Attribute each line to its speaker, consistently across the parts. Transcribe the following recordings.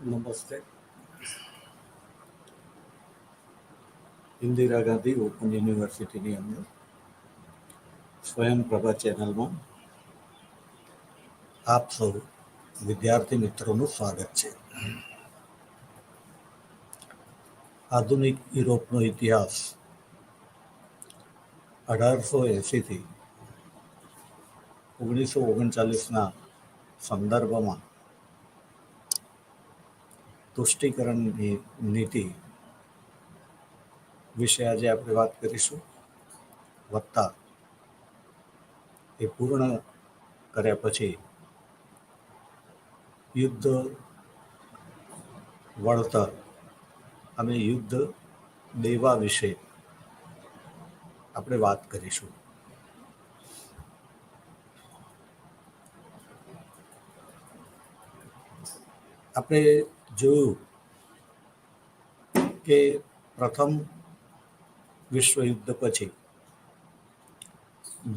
Speaker 1: નમસ્તે. ઇન્દિરા ગાંધી ઓપન યુનિવર્સિટીની અંદર સ્વયંપ્રભા ચેનલમાં આપ સૌ વિદ્યાર્થી મિત્રોનું સ્વાગત છે. આધુનિક યુરોપનો ઇતિહાસ 1880થી 1939ના સંદર્ભમાં તુષ્ટિકરણની નીતિ વિશે આજે આપણે વાત કરીશું. વત્તા એ પૂર્ણ કર્યા પછી યુદ્ધ વળતર અને યુદ્ધ દેવા વિશે આપણે વાત કરીશું. આપણે જોયું કે પ્રથમ વિશ્વયુદ્ધ પછી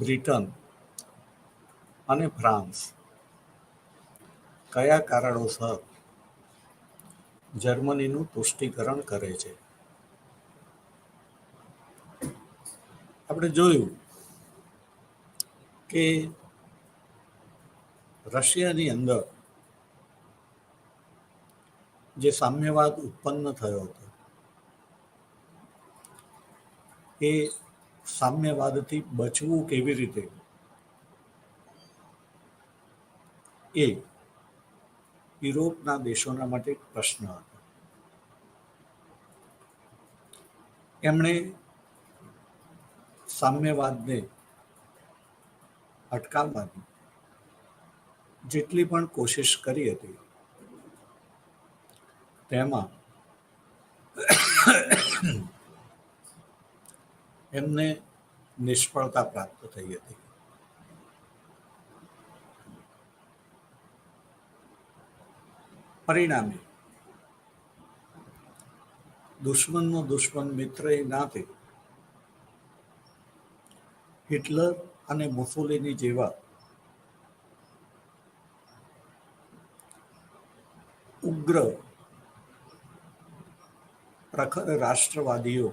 Speaker 1: બ્રિટન અને ફ્રાન્સ કયા કારણોસર જર્મનીનું તુષ્ટિકરણ કરે છે. આપણે જોયું કે રશિયાની અંદર જે સામ્યવાદ ઉત્પન્ન થયો હતો એ સામ્યવાદથી બચવું કેવી રીતે એ યુરોપના દેશોના માટે એક પ્રશ્ન હતો. એમણે સામ્યવાદને અટકાવવાની જેટલી પણ કોશિશ કરી હતી તેમાં એમને નિષ્ફળતા પ્રાપ્ત થઈ હતી. પરિણામે દુશ્મનનો દુશ્મન મિત્ર એ નાતે હિટલર અને મુસોલિની જેવા ઉગ્ર પ્રખર રાષ્ટ્રવાદીઓ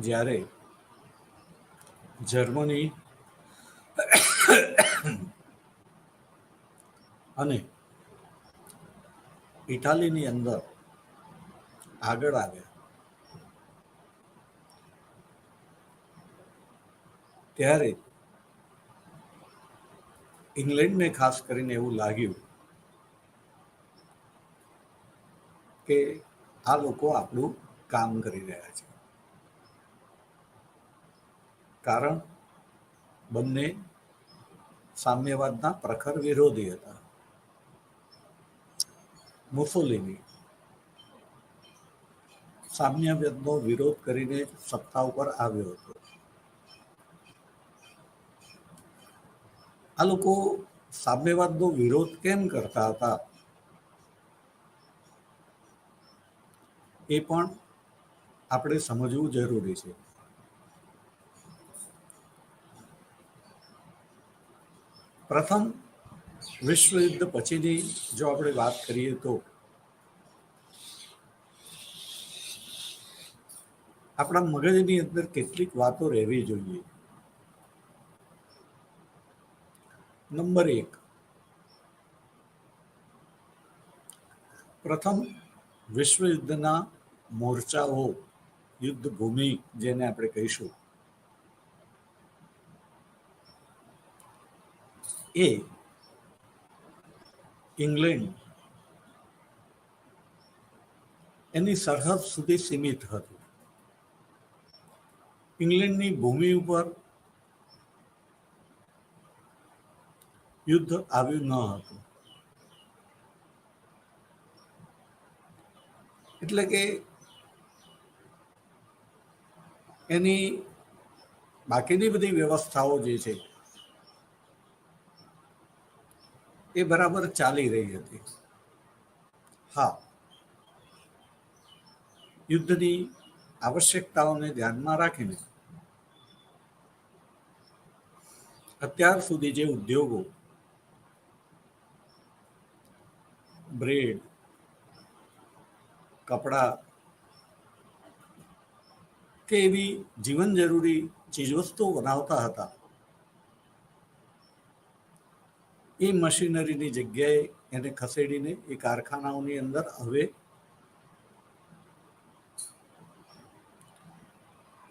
Speaker 1: જ્યારે જર્મની અને ઇટાલીની અંદર આગળ આવ્યા ત્યારે ઇંગ્લેન્ડને ખાસ કરીને એવું લાગ્યું કે આ લોકો આપણું કામ કરી રહ્યા છે. કારણ બંને સામ્યવાદના પ્રખર વિરોધી હતા. મુસોલિની સામ્યવાદનો વિરોધ કરીને સત્તા ઉપર આવ્યો હતો. આ લોકો સામ્યવાદનો વિરોધ કેમ કરતા હતા એ પણ આપણે સમજવું જરૂરી છે. પ્રથમ વિશ્વયુદ્ધ પછીની જો આપણે વાત કરીએ તો આપણા મગજની અંદર કેટલીક વાતો રહેવી જોઈએ. નંબર 1, પ્રથમ વિશ્વયુદ્ધના મોરચાઓ, યુદ્ધ ભૂમિ જેને આપણે કહીશું, એ ઇંગ્લેન્ડ એની સરહદ સુધી સીમિત હતું. ઇંગ્લેન્ડની ભૂમિ ઉપર યુદ્ધ આવ્યું ન હતું. એટલે કે એની બાકીની બધી વ્યવસ્થાઓ જે છે એ બરાબર ચાલી રહી હતી. હા, યુદ્ધની આવશ્યકતાઓને ધ્યાનમાં રાખીને અત્યાર સુધી જે ઉદ્યોગો બ્રેડ, કપડાં કે એવી જીવન જરૂરી ચીજવસ્તુઓ બનાવતા હતા, એ મશીનરીની જગ્યાએ એને ખસેડીને એ કારખાનાઓની અંદર હવે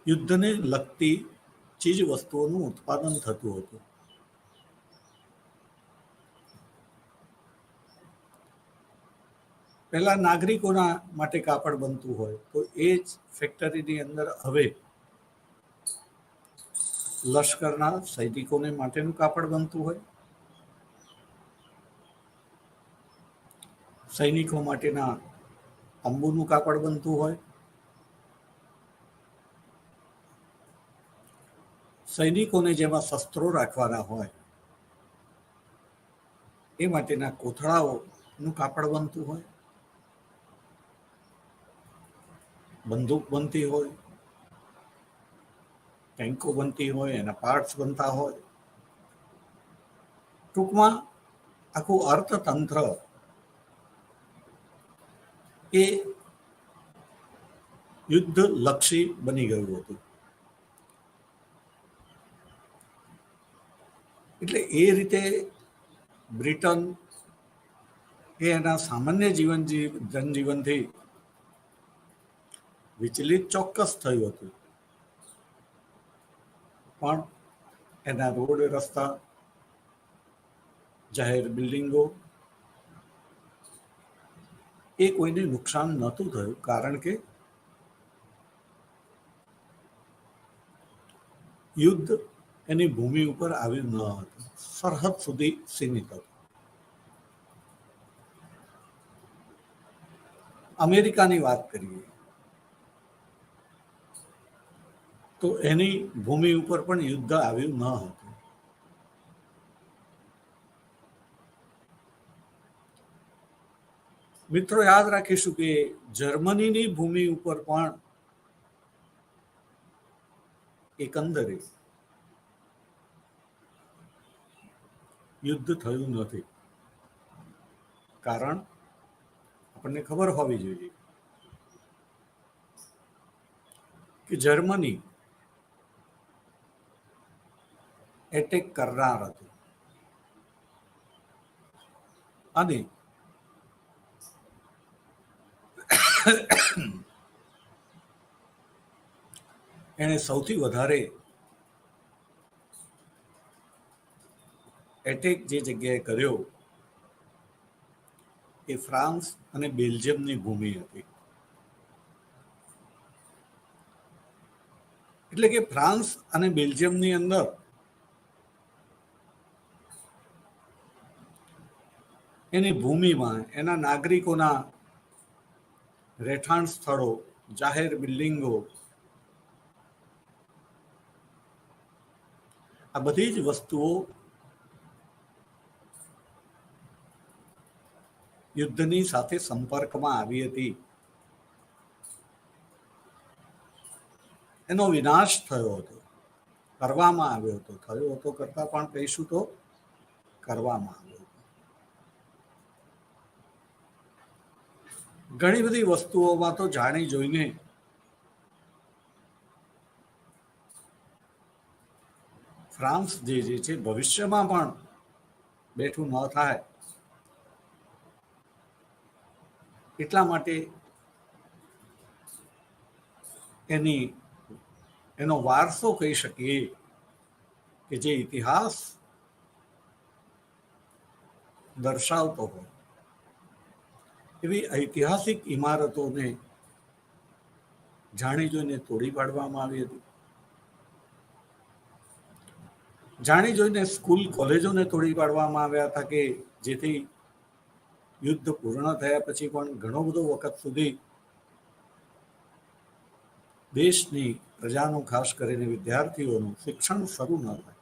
Speaker 1: યુદ્ધને લગતી ચીજ વસ્તુઓનું ઉત્પાદન થતું હતું. પહેલા નાગરિકોના માટે કાપડ બનતું હોય તો એ જ ફેક્ટરીની અંદર હવે લશ્કરના સૈનિકોને માટેનું કાપડ બનતું હોય, સૈનિકો માટેના તંબુનું કાપડ બનતું હોય, સૈનિકોને જેમાં શસ્ત્રો રાખવાના હોય એ માટેના કોથળાઓનું કાપડ બનતું હોય, બંદૂક બનતી હોય, ટેન્કો બનતી હોય, એના પાર્ટ્સ બનતા હોય. ટૂંકમાં આખું અર્થતંત્ર એ યુદ્ધ લક્ષી બની ગયું હતું. એટલે એ રીતે બ્રિટન એ એના સામાન્ય જનજીવનથી વિચલિત ચોક્કસ થયું હતું, પણ એના રોડ રસ્તા, જાહેર બિલ્ડિંગો એ કોઈને નુકસાન નહોતું થયું, કારણ કે યુદ્ધ એની ભૂમિ ઉપર આવ્યું ન હતું, સરહદ સુધી સીમિત હતું. અમેરિકાની વાત કરીએ તો એની ભૂમિ ઉપર પણ યુદ્ધ આવ્યું ન હતું. મિત્રો, યાદ રાખીશું કે જર્મનીની ભૂમિ ઉપર પણ એકંદરે યુદ્ધ થયું નથી. કારણ આપણને ખબર હોવી જોઈએ કે જર્મની એટેક કરનાર હતું અને એણે સૌથી વધારે એટેક જે જગ્યાએ કર્યો એ ફ્રાન્સ અને બેલ્જિયમની ભૂમિ હતી. એટલે કે ફ્રાન્સ અને બેલ્જિયમની અંદર એની ભૂમિમાં એના નાગરિકોના રહેઠાણ સ્થળો, જાહેર બિલ્ડિંગો, આ બધી જ વસ્તુઓ યુદ્ધની સાથે સંપર્કમાં આવી હતી. એનો વિનાશ થયો હતો, કરવામાં આવ્યો હતો. થયો હતો કરતા પણ કહીશું તો કરવામાં આવ્યો હતો. ઘણી બધી વસ્તુઓમાં તો જાણી જોઈને ફ્રાન્સ જે છે ભવિષ્યમાં પણ બેઠું ન થાય એટલા માટે એનો વારસો કહી શકીએ કે જે ઇતિહાસ દર્શાવતો હોય એવી ઐતિહાસિક ઇમારતોને જાણી જોઈને તોડી પાડવામાં આવી હતી. જાણી જોઈને સ્કૂલ કોલેજોને તોડી પાડવામાં આવ્યા હતા કે જેથી યુદ્ધ પૂર્ણ થયા પછી પણ ઘણો બધો વખત સુધી દેશની પ્રજાનું, ખાસ કરીને વિદ્યાર્થીઓનું શિક્ષણ શરૂ ન થાય.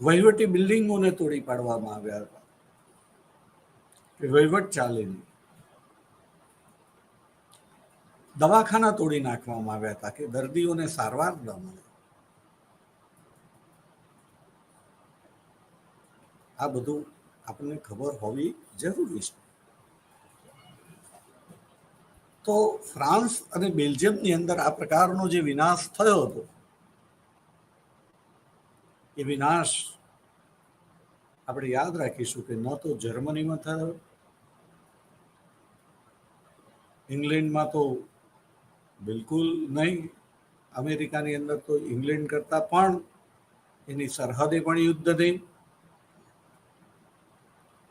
Speaker 1: વહીવટી બિલ્ડિંગોને તોડી પાડવામાં આવ્યા હતા કે વહીવટ ચાલે નહીં. દવાખાના તોડી નાખવામાં આવ્યા હતા કે દર્દીઓને સારવાર ન મળે. આ બધું આપણને ખબર હોવી જરૂરી છે. તો ફ્રાન્સ અને બેલ્જિયમની અંદર આ પ્રકારનો જે વિનાશ થયો હતો, એ વિનાશ આપણે યાદ રાખીશું કે ન તો જર્મનીમાં થયો, ઇંગ્લેન્ડમાં તો બિલકુલ નહીં, અમેરિકાની અંદર તો ઇંગ્લેન્ડ કરતાં પણ એની સરહદે પણ યુદ્ધ નહીં,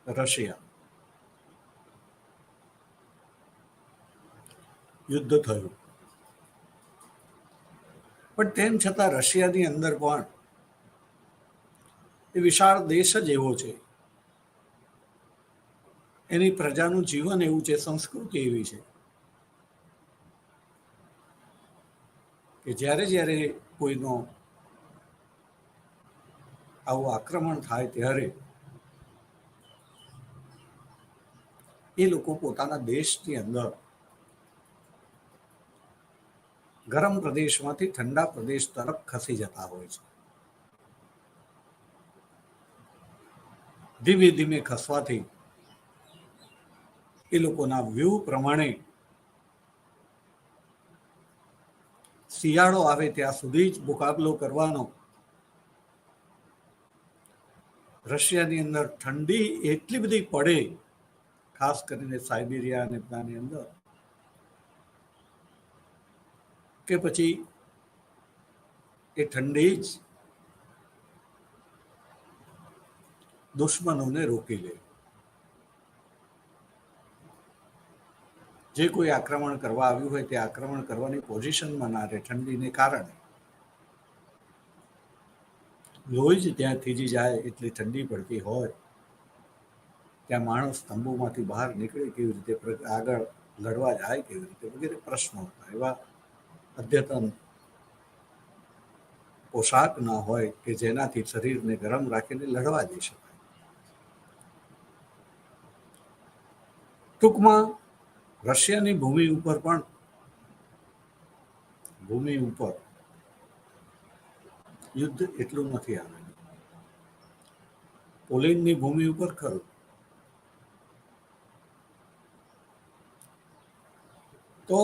Speaker 1: રશિયા યુદ્ધ થયું. પણ તેમ છતાં રશિયાની અંદર પણ એ વિશાળ દેશ જ એવો છે, એની પ્રજાનું જીવન એવું છે, સંસ્કૃતિ એવી છે કે જ્યારે જ્યારે કોઈનો આવું આક્રમણ થાય ત્યારે એ લોકો પોતાના દેશની અંદર ગરમ પ્રદેશમાંથી ઠંડા પ્રદેશ તરફ ખસી જતા હોય છે. ધીમે ધીમે ખસવાથી એ લોકોના વ્યૂહ પ્રમાણે શિયાળો આવે ત્યાં સુધી જ મુકાબલો કરવાનો. રશિયાની અંદર ઠંડી એટલી બધી પડે, ખાસ કરીને સાઇબિરિયા અને બધાની અંદર, કે પછી એ ઠંડી જ દુશ્મનોને રોકી લે. જે કોઈ આક્રમણ કરવા આવ્યું હોય તે આક્રમણ કરવાની પોઝિશનમાં ના રહે, ઠંડીને કારણે લોહી જ ત્યાં થીજી જાય એટલી ઠંડી પડતી હોય. ત્યાં માણસ તંબુમાંથી બહાર નીકળે કેવી રીતે, આગળ લડવા જાય કેવી રીતે, વગેરે પ્રશ્નો હતા. એવા અદ્યતન પોશાક ના હોય કે જેનાથી શરીરને ગરમ રાખીને લડવા જઈ શકાય. ટૂંકમાં રશિયાની ભૂમિ ઉપર યુદ્ધ એટલું નથી આવેલું. પોલેન્ડની ભૂમિ ઉપર ખરું. તો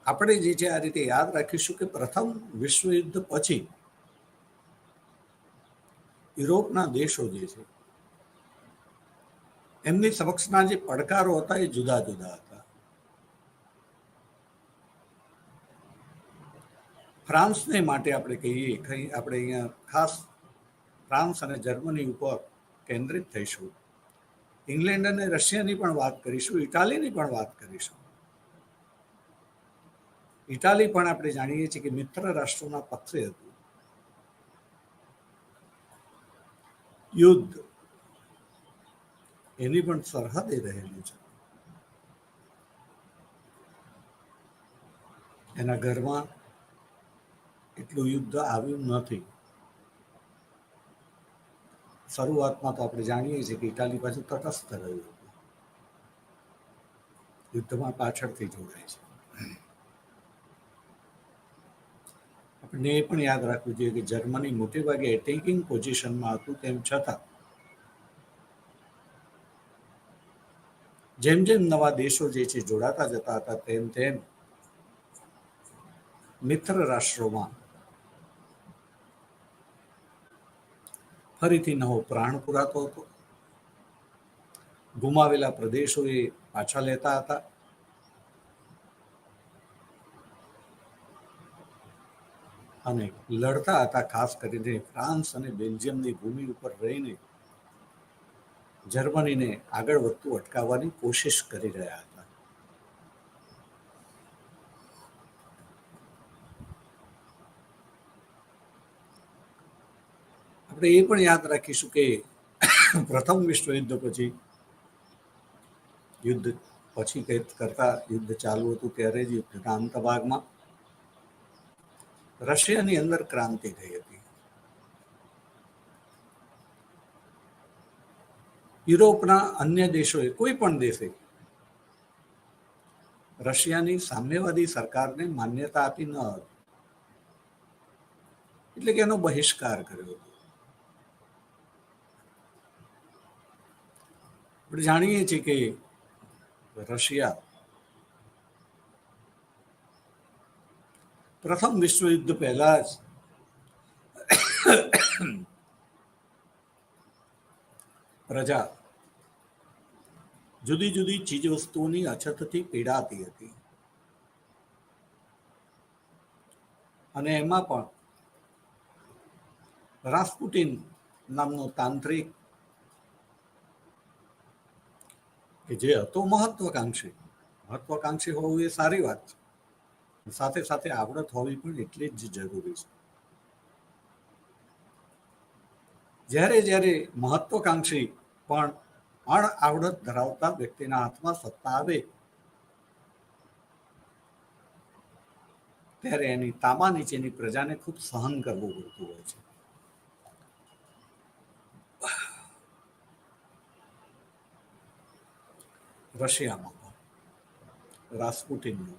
Speaker 1: આપણે જે છે આ રીતે યાદ રાખીશું કે પ્રથમ વિશ્વયુદ્ધ પછી યુરોપના દેશો જે છે એમની સમક્ષના જે પડકારો હતા એ જુદા જુદા હતા. ફ્રાન્સને માટે આપણે કહીએ, આપણે અહીંયા ખાસ ફ્રાન્સ અને જર્મની ઉપર કેન્દ્રિત થઈશું. ઇંગ્લેન્ડ અને રશિયાની પણ વાત કરીશું, ઇટાલીની પણ વાત કરીશું. ઇટાલી પણ આપણે જાણીએ છીએ કે મિત્ર રાષ્ટ્રોના પક્ષે હતું. યુદ્ધ એની પણ સરહદે રહેલું છે. એના ઘરમાં એટલું યુદ્ધ આવ્યું નથી. શરૂઆતમાં તો આપણે જાણીએ છીએ કે ઇટાલી પાછું તટસ્થ રહ્યું હતું, યુદ્ધમાં પાછળથી જોડાય છે. આપણને એ પણ યાદ રાખવું જોઈએ કે જર્મની મોટે ભાગે એટેકિંગ પોઝિશનમાં હતું. તેમ છતાં જેમ જેમ નવા દેશો જે છે જોડાતા જતા હતા તેમ તેમ મિત્ર રાષ્ટ્રોમાં ફરીથી નવો પ્રાણ પુરાતો હતો. ગુમાવેલા પ્રદેશો એ પાછા લેતા હતા. અને લડતા હતા, ખાસ કરીને ફ્રાન્સ અને બેલ્જિયમની ભૂમિ ઉપર રહીને જર્મનીને આગળ વધતું અટકાવવાની કોશિશ કરી રહ્યા હતા. આપણે એ પણ યાદ રાખીશું કે પ્રથમ વિશ્વયુદ્ધ પછી કરતા યુદ્ધ ચાલુ હતું ત્યારે જ યુદ્ધના અંત ભાગમાં રશિયાની અંદર ક્રાંતિ થઈ હતી. યુરોપના અન્ય દેશોએ, કોઈ પણ દેશે રશિયાની સામ્યવાદી સરકારને માન્યતા આપી ન હતી, એટલે કે એનો બહિષ્કાર કર્યો હતો. આપણે જાણીએ છીએ કે રશિયા પ્રથમ વિશ્વયુદ્ધ પહેલા જ પ્રજા જુદી જુદી ચીજ વસ્તુઓની અછતથી પીડાતી હતી અને એમાં પણ રાસ્પુટિન નામનો તાંત્રિક કે જે હતો મહત્વાકાંક્ષી હોવું એ સારી વાત છે, સાથે સાથે આવડત હોવી પણ એટલી જ જરૂરી છે. જ્યારે જ્યારે મહત્વાકાંક્ષી પણ અણઆવડત ધરાવતા વ્યક્તિના હાથમાં સત્તા આવે ત્યારે એની તાબા નીચેની પ્રજાને ખૂબ સહન કરવું પડતું હોય છે. રશિયામાં રાસ્પુટિનનો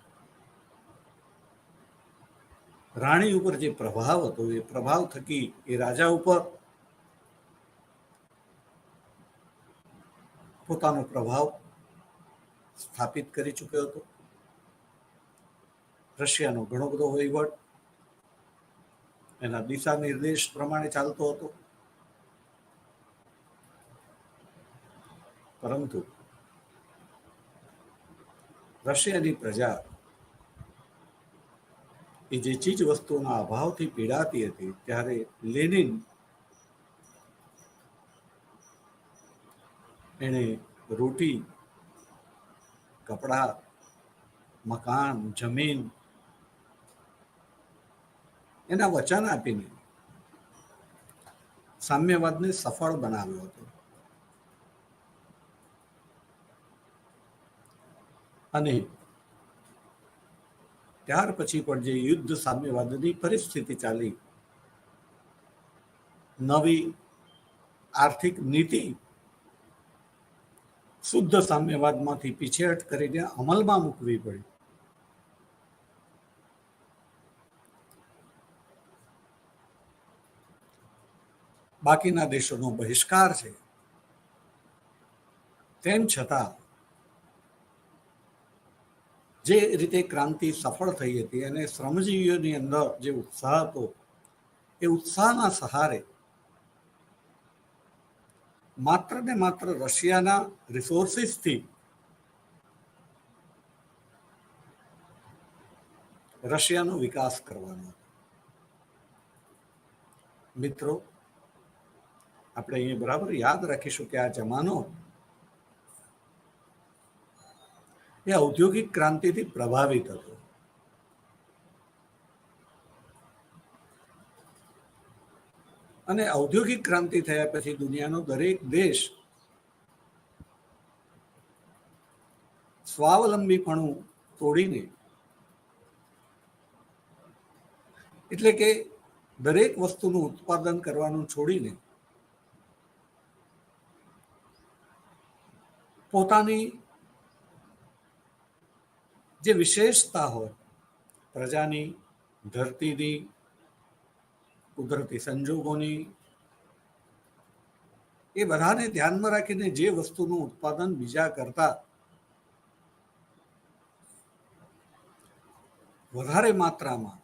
Speaker 1: રાણી ઉપર જે પ્રભાવ હતો એ પ્રભાવ થકી એ રાજા ઉપર પોતાનો પ્રભાવ સ્થાપિત કરી ચૂક્યો હતો. રશિયાનો ઘણો બધો વહીવટ એના દિશા નિર્દેશ પ્રમાણે ચાલતો હતો, પરંતુ રશિયાની પ્રજા એ જે ચીજ વસ્તુઓના અભાવથી પીડાતી હતી ત્યારે લેનિન એણે રોટી, કપડા, મકાન, જમીન એના વચન આપીને સામ્યવાદને સફળ બનાવ્યો હતો. અને ત્યાર પછી પણ જે યુદ્ધ સામ્યવાદની પરિસ્થિતિ ચાલી, નવી આર્થિક નીતિ શુદ્ધ સામ્યવાદમાંથી પીછેહટ કરીને અમલમાં મૂકવી પડી. બાકીના દેશોનો બહિષ્કાર છે, તેમ છતાં જે રીતે ક્રાંતિ સફળ થઈ હતી અને શ્રમજીવીઓની અંદર જે ઉત્સાહ હતો એ ઉત્સાહના સહારે માત્ર ને માત્ર રશિયાના રિસોર્સિસથી રશિયાનો વિકાસ કરવાનો. મિત્રો, આપણે અહીંયા બરાબર યાદ રાખીશું કે આ જમાનો એ ઔદ્યોગિક ક્રાંતિથી પ્રભાવિત હતો. અને ઔદ્યોગિક ક્રાંતિ થયા પછી દુનિયાનો દરેક દેશ સ્વાવલંબીપણું તોડીને, એટલે કે દરેક વસ્તુનું ઉત્પાદન કરવાનું છોડીને પોતાની જે વિશેષતા હોય પ્રજાની, ધરતીની, કુદરતી સંજોગોની, એ બધાને ધ્યાનમાં રાખીને જે વસ્તુનું ઉત્પાદન બીજા કરતા વધારે માત્રામાં,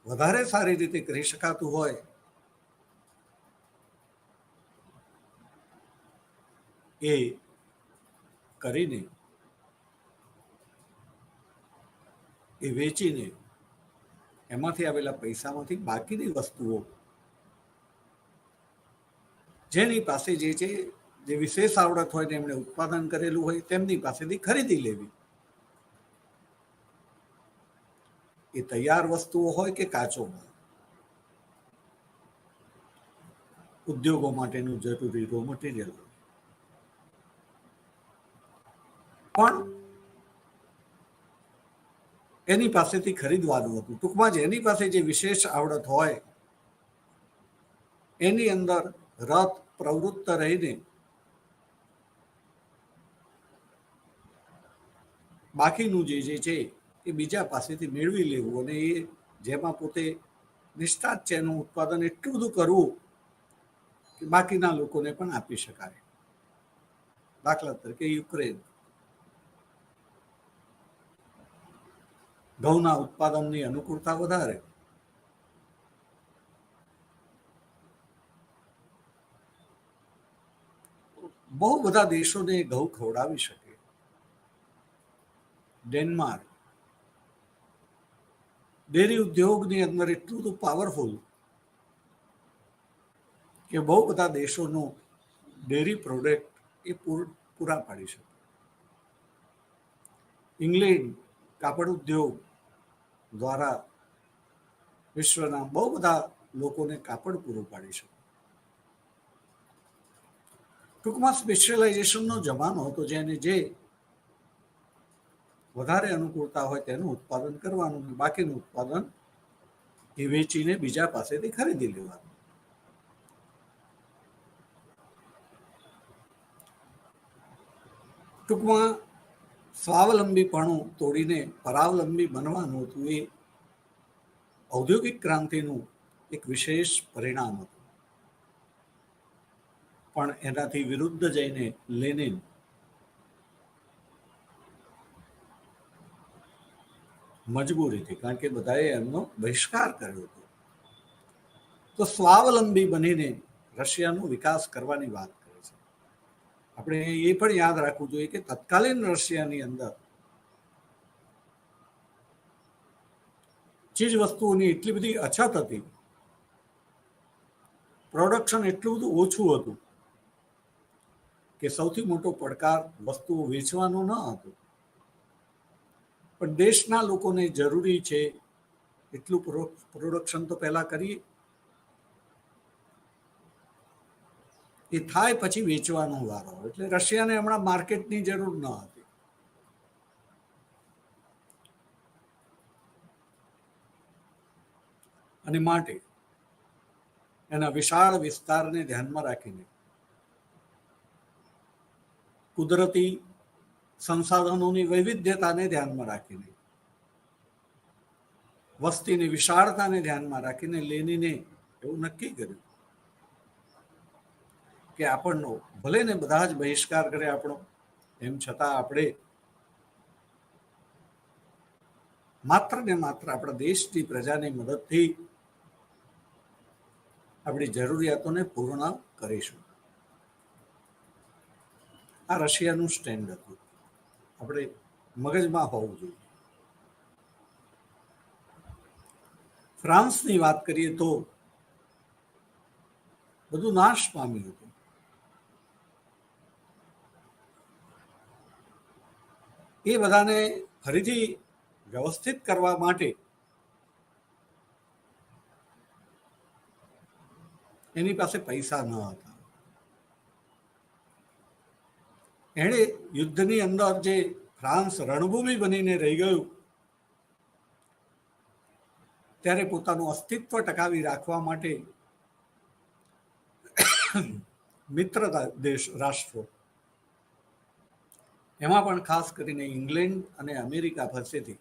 Speaker 1: વધારે સારી રીતે કરી શકાતું હોય એ કરીને એ વેચીને એમાંથી આવેલા પૈસામાંથી બાકીની વસ્તુઓ જેની પાસે જે છે, જે વિશેષ આવડત હોય ને એમણે ઉત્પાદન કરેલું હોય તેમની પાસેથી ખરીદી લેવી. એ તૈયાર વસ્તુઓ હોય કે કાચો માલ, ઉદ્યોગો માટેનું જરૂરી રો મટીરિયલ, પણ એની પાસેથી ખરીદવાનું હતું. ટૂંકમાં જ એની પાસે જે વિશેષ આવડત હોય એની અંદર રત પ્રવૃત્ત રહીને બાકીનું જે છે એ બીજા પાસેથી મેળવી લેવું અને એ જેમાં પોતે નિષ્ણાત છે એનું ઉત્પાદન એટલું બધું કરવું કે બાકીના લોકોને પણ આપી શકાય. દાખલા તરીકે યુક્રેન ઘઉંના ઉત્પાદનની અનુકૂળતા વધારે, બહુ બધા દેશોને ઘઉં ખવડાવી શકે. ડેનમાર્ક ડેરી ઉદ્યોગની અંદર એટલું બધું પાવરફુલ કે બહુ બધા દેશોનું ડેરી પ્રોડક્ટ એ પૂરા પાડી શકે. ઇંગ્લેન્ડ કાપડ ઉદ્યોગ દ્વારા વિશ્વના બહુ બધા લોકોને કાપડ પૂરું પાડી શકે. ટૂંકમાં સ્પેશિયલાઇઝેશનનો જમાનો હતો, જેને જે વધારે અનુકૂળતા હોય તેનું ઉત્પાદન કરવાનું, બાકીનું ઉત્પાદન એ વેચીને બીજા પાસેથી ખરીદી લેવાનું. ટૂંકમાં સ્વાવલંબીપણું તોડીને પરાવલંબી બનવાનું હતું. એ ઔદ્યોગિક ક્રાંતિનું એક વિશેષ પરિણામ હતું. પણ એનાથી વિરુદ્ધ જઈને લેનિન મજબૂરીથી, કારણ કે બધાએ એમનો બહિષ્કાર કર્યો હતો, તો સ્વાવલંબી બનીને રશિયાનો વિકાસ કરવાની વાત કરે છે. આપણે એ પણ યાદ રાખવું જોઈએ કે તત્કાલીન રશિયાની અંદર ચીજ વસ્તુઓની એટલી બધી અછત હતી, પ્રોડક્શન એટલું બધું ઓછું હતું કે સૌથી મોટો પડકાર વસ્તુઓ વેચવાનો ન હતો, પણ દેશના લોકોને જરૂરી છે એટલું પ્રોડક્શન તો પહેલા કરીએ, એ થાય પછી વેચવાનો વારો. એટલે રશિયાને હમણાં માર્કેટની જરૂર ન હતી. અને માટે એના વિશાળ વિસ્તારને ધ્યાનમાં રાખીને, કુદરતી સંસાધનોની વૈવિધ્યતાને ધ્યાનમાં રાખીને, વસ્તીની વિશાળતાને ધ્યાનમાં રાખીને લેનિને એવું નક્કી કર્યું કે આપણનો ભલે ને બધા જ બહિષ્કાર કરે આપણો, એમ છતાં આપણે માત્ર ને માત્ર આપણા દેશની પ્રજાની મદદથી આપણી જરૂરિયાતોને પૂર્ણ કરીશું. આ રશિયાનું સ્ટેન્ડ હતું, આપણે મગજમાં હોવું જોઈએ. ફ્રાન્સની વાત કરીએ તો બધું નાશ પામ્યું હતું. એ બધાને ફરીથી વ્યવસ્થિત કરવા માટે એની પાસે પૈસા ન હતા. એણે યુદ્ધની અંદર જે ફ્રાન્સ રણભૂમિ બનીને રહી ગયું, ત્યારે પોતાનું અસ્તિત્વ ટકાવી રાખવા માટે મિત્ર દેશ રાષ્ટ્રો, એમાં પણ ખાસ કરીને ઇંગ્લેન્ડ અને અમેરિકા પાસેથી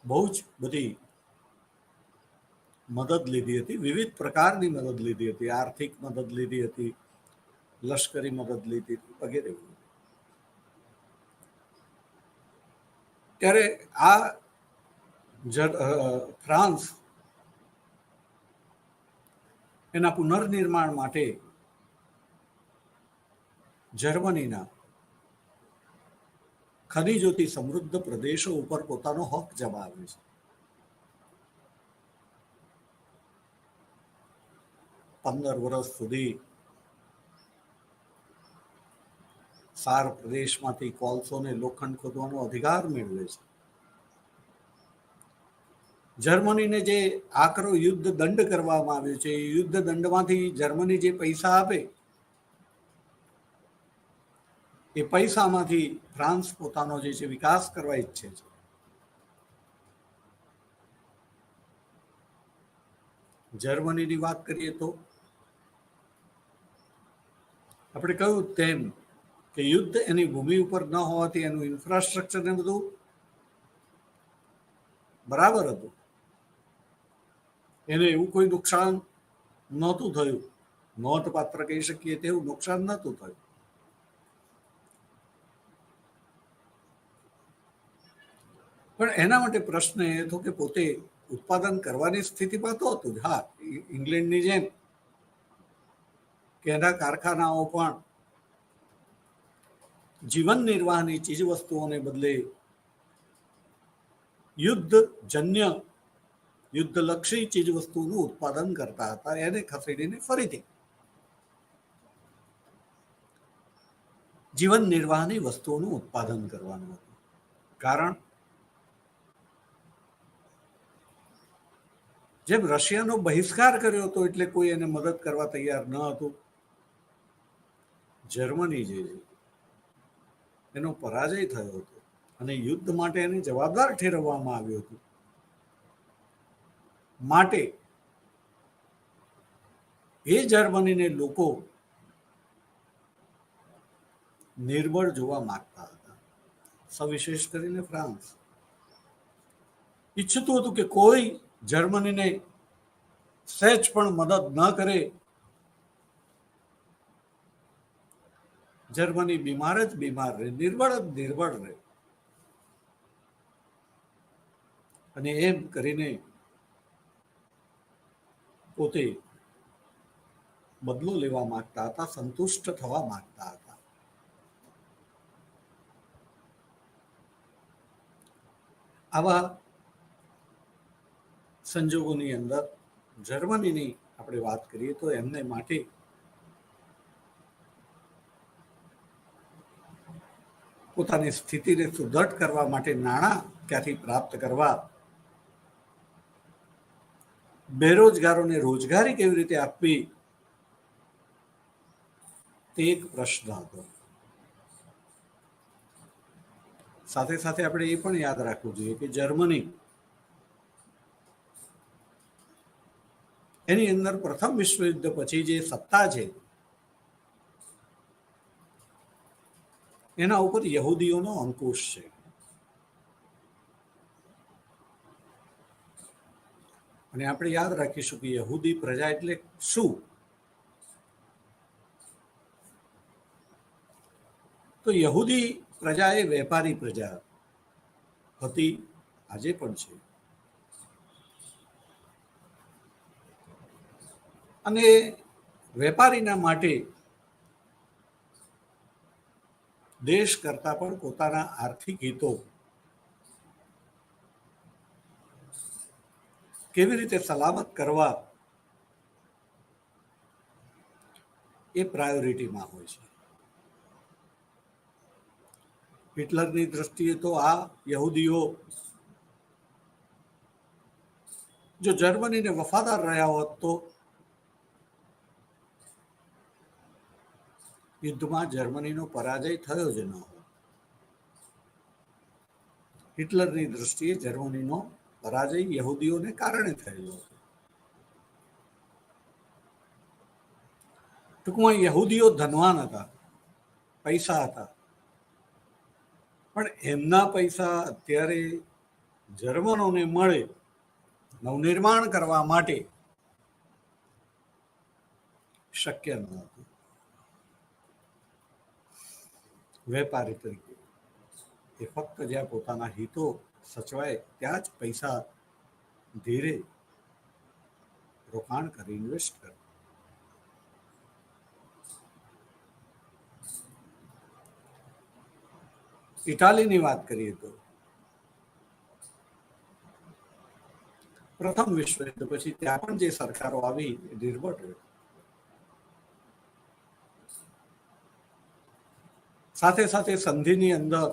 Speaker 1: બહુ જ બધી મદદ લીધી હતી. વિવિધ પ્રકારની મદદ લીધી હતી. આર્થિક મદદ લીધી હતી, લશ્કરી મદદ લીધી હતી, વગેરે. ત્યારે આ ફ્રાન્સ એના પુનર્નિર્માણ માટે જર્મનીના ખનીજોથી સમૃદ્ધ પ્રદેશો ઉપર પોતાનો હક જમાવે છે. પંદર વર્ષ સુધી સાર પ્રદેશમાંથી કોલસો ને લોખંડ ખોદવાનો અધિકાર મેળવે છે. જર્મનીને જે આકરો યુદ્ધ દંડ કરવામાં આવ્યો છે, એ યુદ્ધ દંડમાંથી જર્મની જે પૈસા આપે, એ પૈસામાંથી ફ્રાન્સ પોતાનો જે છે વિકાસ કરવા ઈચ્છે છે. જર્મનીની વાત કરીએ તો આપણે કહ્યું તેમ કે યુદ્ધ એની ભૂમિ ઉપર ન હોવાથી એનું ઇન્ફ્રાસ્ટ્રક્ચર ને બધું બરાબર હતું, એને એવું કોઈ નુકસાન નહોતું થયું. નોંધપાત્ર કહી શકીએ તેવું નુકસાન નહોતું થયું. પણ એના માટે પ્રશ્ન એ હતો કે પોતે ઉત્પાદન કરવાની સ્થિતિમાં તો હતું જ. હા, ઇંગ્લેન્ડની જેમ કે એના કારખાનાઓ પણ જીવન નિર્વાહની ચીજ વસ્તુઓને બદલે યુદ્ધજન્ય યુદ્ધલક્ષી ચીજ વસ્તુનું ઉત્પાદન કરતા હતા. એને ખસેડીને ફરીથી જીવન નિર્વાહની વસ્તુઓનું ઉત્પાદન કરવાનું હતું. કારણ જેમ રશિયાનો બહિષ્કાર કર્યો હતો એટલે કોઈ એને મદદ કરવા તૈયાર ન હતું, જર્મની જે છે એનો પરાજય થયો હતો અને યુદ્ધ માટે એને જવાબદાર ઠેરવવામાં આવ્યું હતું. માટે એ જર્મનીને લોકો નિર્બળ જોવા માંગતા હતા, સવિશેષ કરીને ફ્રાન્સ ઈચ્છતું હતું કે કોઈ જર્મનીને સહેજ પણ મદદ ન કરે. જર્મની બીમાર જ બીમાર રહે, નિર્બળ જ નિર્બળ રહે. અને એમ કરીને પોતે બદલો લેવા માંગતા હતા, સંતુષ્ટ થવા માંગતા હતા. આવા સંજોગોની અંદર જર્મનીની આપણે વાત કરીએ તો એમને માટે પોતાની સ્થિતિને સુદૃઢ કરવા માટે નાણાં ક્યાંથી પ્રાપ્ત કરવા, બેરોજગારોને રોજગારી કેવી રીતે આપવી, તે એક પ્રશ્ન હતો. સાથે સાથે આપણે એ પણ યાદ રાખવું જોઈએ કે જર્મની એની અંદર પ્રથમ વિશ્વયુદ્ધ પછી જે સત્તા છે એના ઉપર યહૂદીઓનો અંકુશ છે. અને આપણે યાદ રાખીશું કે યહૂદી પ્રજા એટલે શું? તો યહૂદી પ્રજા એ વેપારી પ્રજા હતી, આજે પણ છે. અને વેપારીના માટે દેશ કરતા પણ પોતાના આર્થિક હિતો કેવી રીતે સલામત કરવા એ પ્રાયોરિટીમાં હોય છે. હિટલરની દ્રષ્ટિએ તો આ યહૂદીઓ જો જર્મનીને વફાદાર રહ્યા હોત તો યુદ્ધમાં જર્મનીનો પરાજય થયો જ ન હોત. હિટલરની દ્રષ્ટિએ જર્મનીનો પરાજય યહૂદીઓને કારણે થયેલો હતો. ટૂંકમાં યહૂદીઓ ધનવાન હતા, પૈસા હતા, પણ એમના પૈસા અત્યારે જર્મનોને મળે નવનિર્માણ કરવા માટે શક્ય ન હતું. વેપારી તરીકે એ ફક્ત જ્યાં પોતાના હિતો સચવાય ત્યાં જ પૈસા ધીરે રોકાણ કરી ઇન્વેસ્ટ કરે. ઇટાલીની વાત કરીએ તો પ્રથમ વિશ્વયુદ્ધ પછી ત્યાં પણ જે સરકારો આવી એ નિર્ભર રહી. સાથે સાથે સંધિની અંદર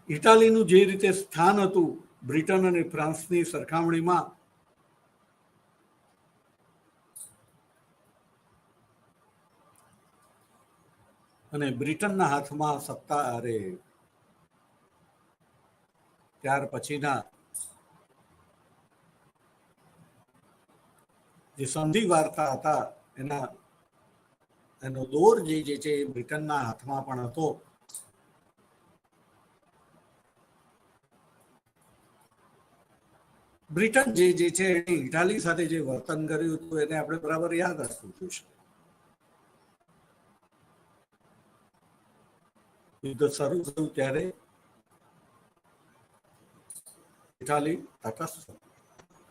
Speaker 1: ઇટાલીનું જે રીતે સ્થાન હતું બ્રિટન અને ફ્રાન્સની સરખામણીમાં, અને બ્રિટનના હાથમાં સત્તા ત્યાર પછીના જે સંધિ વાર્તા હતા એનો દોર જે છે એ બ્રિટનના હાથમાં પણ હતો. બ્રિટન જે છે એને ઇટાલી સાથે જે વર્તન કર્યું હતું એને આપણે બરાબર યાદ રાખવું જોઈશે. યુદ્ધ શરૂ થયું ત્યારે ઇટાલી તટસ્થ,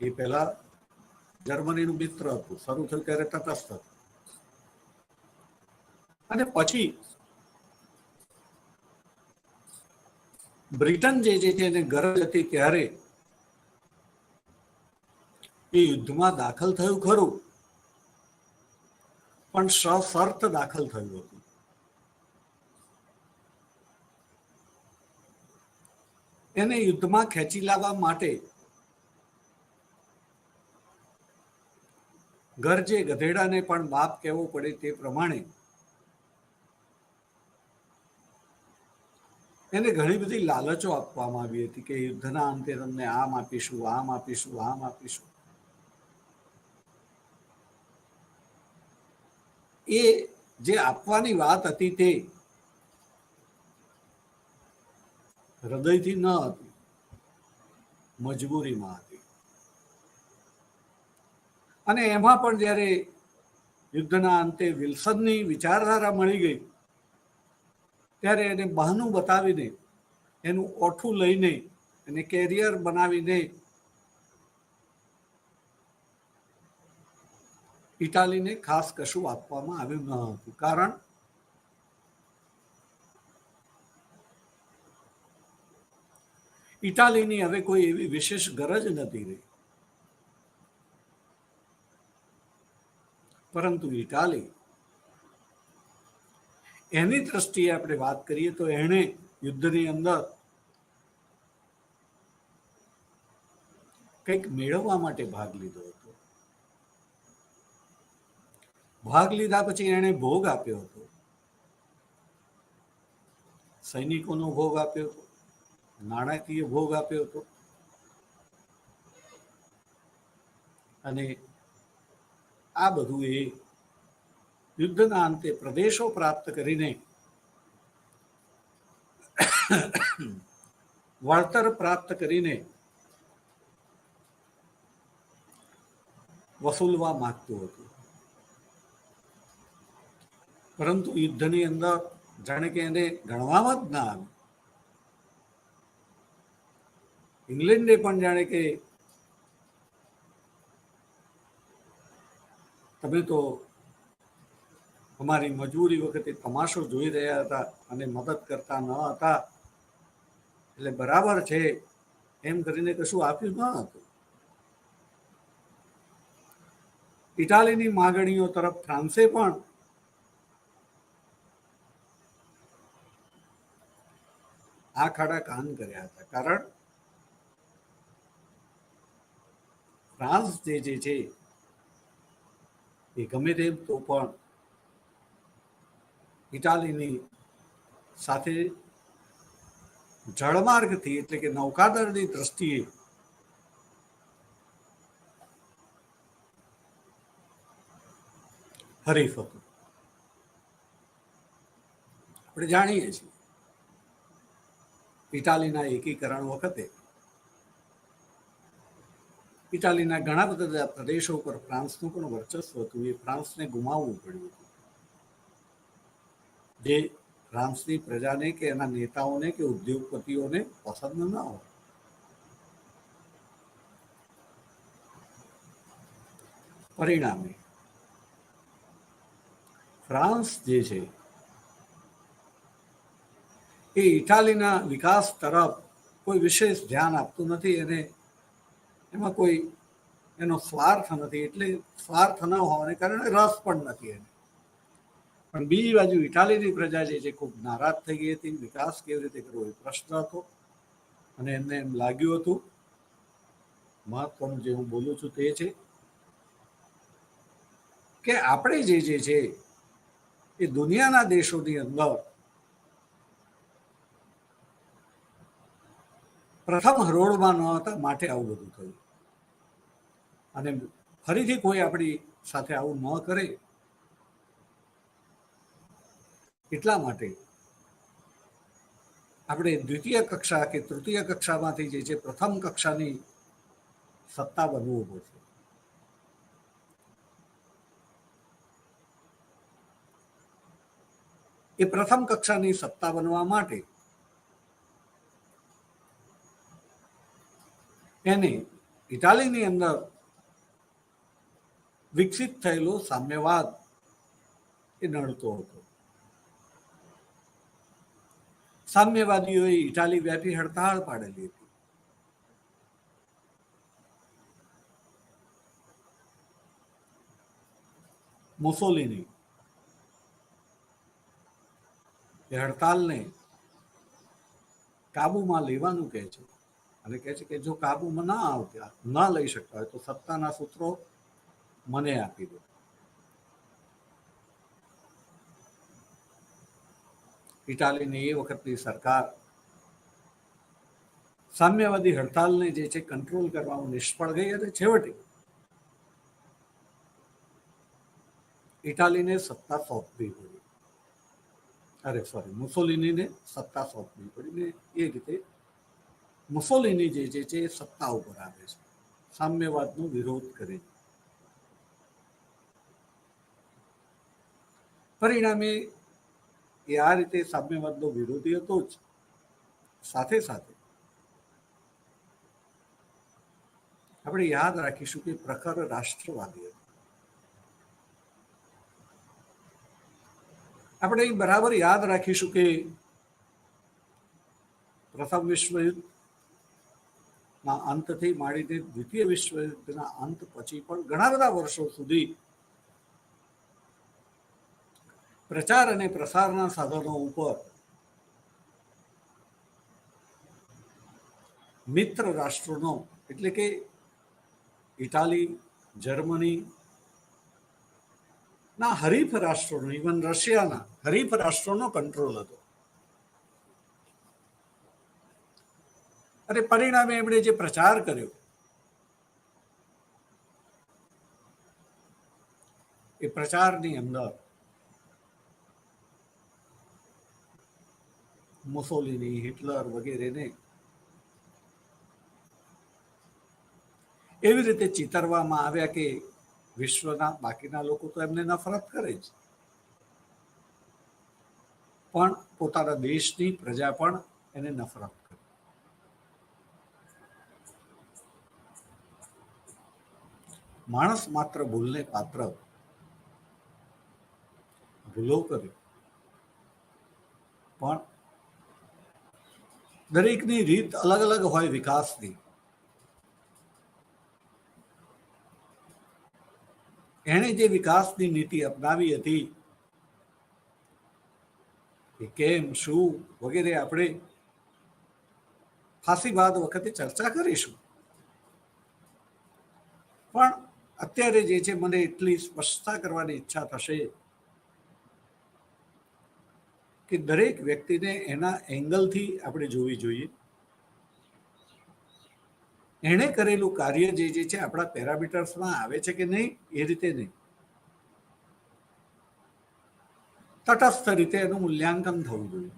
Speaker 1: એ પહેલા જર્મનીનું મિત્ર હતું, શરૂ થયું ત્યારે તટસ્થ હતું. અને પછી બ્રિટન જે છે એને ગરજ હતી ત્યારે એ યુદ્ધમાં દાખલ થયું ખરું, પણ સશર્ત દાખલ થયું હતું. એને યુદ્ધમાં ખેંચી લાવવા માટે ગરજે ગધેડાને પણ બાપ કહેવો પડે તે પ્રમાણે એને ઘણી બધી લાલચો આપવામાં આવી હતી કે યુદ્ધના અંતે તમને આમ આપીશું, આમ આપીશું, આમ આપીશું. એ જે આપવાની વાત હતી તે હૃદયથી ન હતી, મજબૂરીમાં હતી. અને એમાં પણ જ્યારે યુદ્ધના અંતે વિલ્સનની વિચારધારા મળી ગઈ ત્યારે એને બહાનું બતાવીને, એનું ઓઠું લઈને, એને કેરિયર બનાવીને ઇટાલીને ખાસ કશું આપવામાં આવ્યું ન હતું. કારણ ઇટાલીની હવે કોઈ એવી વિશેષ ગરજ નથી રહી. પરંતુ ઇટાલી, એની દ્રષ્ટિએ આપણે વાત કરીએ તો એણે યુદ્ધની અંદર કંઈક મેળવવા માટે ભાગ લીધો હતો. ભાગ લીધા પછી એણે ભોગ આપ્યો હતો, સૈનિકોનો ભોગ આપ્યો હતો, નાણાકીય ભોગ આપ્યો હતો. અને આ બધું એ યુદ્ધના અંતે પ્રદેશો પ્રાપ્ત કરીને, વળતર પ્રાપ્ત કરીને વસૂલવા માંગતું હતું. પરંતુ યુદ્ધની અંદર જાણે કે એને ગણવામાં જ ના આવ્યું. ઇંગ્લેન્ડે પણ જાણે કે તમે તો અમારી મજબૂરી વખતે તમાશો જોઈ રહ્યા હતા અને મદદ કરતા ન હતા, એટલે બરાબર છે એમ કરીને કશું આપ્યું ન હતું. ઇટાલીની માગણીઓ તરફ ફ્રાન્સે પણ આ ખાડા કાન કર્યા હતા. કારણ ફ્રાન્સ જે છે એ ગમે તેમ તો પણ ઇટાલીની સાથે જળમાર્ગથી એટલે કે નૌકાદળની દ્રષ્ટિએ હરીફ હતું. આપણે જાણીએ છીએ ઇટાલીના એકીકરણ વખતે ઇટાલીના ઘણા બધા પ્રદેશો પર ફ્રાન્સનું પણ વર્ચસ્વ હતું. એ ફ્રાન્સને ગુમાવવું પડ્યું હતું, જે ફ્રાન્સની પ્રજાને કે એના નેતાઓને કે ઉદ્યોગપતિઓને પસંદ ન હોય. પરિણામે ફ્રાન્સ જે છે એ ઇટાલીના વિકાસ તરફ કોઈ વિશેષ ધ્યાન આપતું નથી. એને એમાં કોઈ એનો સ્વાર્થ નથી, એટલે સ્વાર્થ ન હોવાને કારણે રસ પણ નથી એને. પણ બીજી બાજુ ઇટાલીની પ્રજા જે છે ખૂબ નારાજ થઈ ગઈ હતી. વિકાસ કેવી રીતે કરવો એ પ્રશ્ન હતો. અને એમને એમ લાગ્યું હતું, મહત્વનું જે હું બોલું છું તે છે કે આપણે જે છે એ દુનિયાના દેશોની અંદર પ્રથમ હરોળમાં ન હતા, માટે આવું બધું થયું. અને ફરીથી કોઈ આપણી સાથે આવું ન કરે એટલા માટે આપણે દ્વિતીય કક્ષા કે તૃતીય કક્ષામાંથી જે છે પ્રથમ કક્ષાની સત્તા બનવું પડશે. એ પ્રથમ કક્ષાની સત્તા બનવા માટે એને ઇટાલીની અંદર વિકસિત થયેલો સામ્યવાદ એ નડતો હતો. સામ્યવાદીઓએ ઇટાલી વ્યાપી હડતાળ પાડેલી હતી. મુસોલિની એ હડતાલને કાબુમાં લેવાનું કહે છે અને કહે છે કે જો કાબુમાં ના લઈ શકતા હોય તો સત્તાના સૂત્રો મને આપી દો. ઇટાલીની એ વખતની સરકાર સામ્યવાદી હડતાલને જે છે કંટ્રોલ કરવામાં નિષ્ફળ ગઈ અને છેવટે ઇટાલીને સત્તા સોંપવી પડી. મુસોલિનીને સત્તા સોંપવી પડી ને એ રીતે મુસોલિની જે છે એ સત્તા ઉપર આવે છે સામ્યવાદનો વિરોધ કરે. પરિણામે એ આ રીતે સામ્યવાદનો વિરોધી હતો જ, સાથે સાથે આપણે યાદ રાખીશું કે પ્રખર રાષ્ટ્રવાદી હતો. આપણે બરાબર યાદ રાખીશું કે પ્રથમ વિશ્વયુદ્ધના અંતથી માંડીને દ્વિતીય વિશ્વયુદ્ધના અંત પછી પણ ઘણા બધા વર્ષો સુધી પ્રચાર અને પ્રસારના સાધનો ઉપર મિત્ર રાષ્ટ્રોનો એટલે કે ઇટાલી, જર્મની ના હરીફ રાષ્ટ્રોનો, ઇવન રશિયાના હરીફ રાષ્ટ્રોનો કંટ્રોલ હતો. અને પરિણામે એમણે જે પ્રચાર કર્યો એ પ્રચારની અંદર મુસોલિની, હિટલર વગેરેને એવી રીતે ચિતરવામાં આવ્યા કે વિશ્વના બાકીના લોકો તો એમને નફરત કરે જ, પણ પોતાના દેશની પ્રજા પણ એને નફરત કરે. માણસ માત્ર ભૂલને પાત્ર, ભૂલો કરે, પણ દરેકની રીત અલગ અલગ હોય વિકાસની. એણે જે વિકાસની નીતિ અપનાવી હતી કે કેમ, શું વગેરે આપણે ફાસીવાદ વખતે ચર્ચા કરીશું. પણ અત્યારે જે છે મને એટલી સ્પષ્ટતા કરવાની ઈચ્છા થશે કે દરેક વ્યક્તિને એના એંગલથી આપણે જોવી જોઈએ. એણે કરેલું કાર્ય જે છે આપણા પેરામીટર્સમાં આવે છે કે નહીં એ રીતે નહીં, તટસ્થ રીતે એનું મૂલ્યાંકન થવું જોઈએ.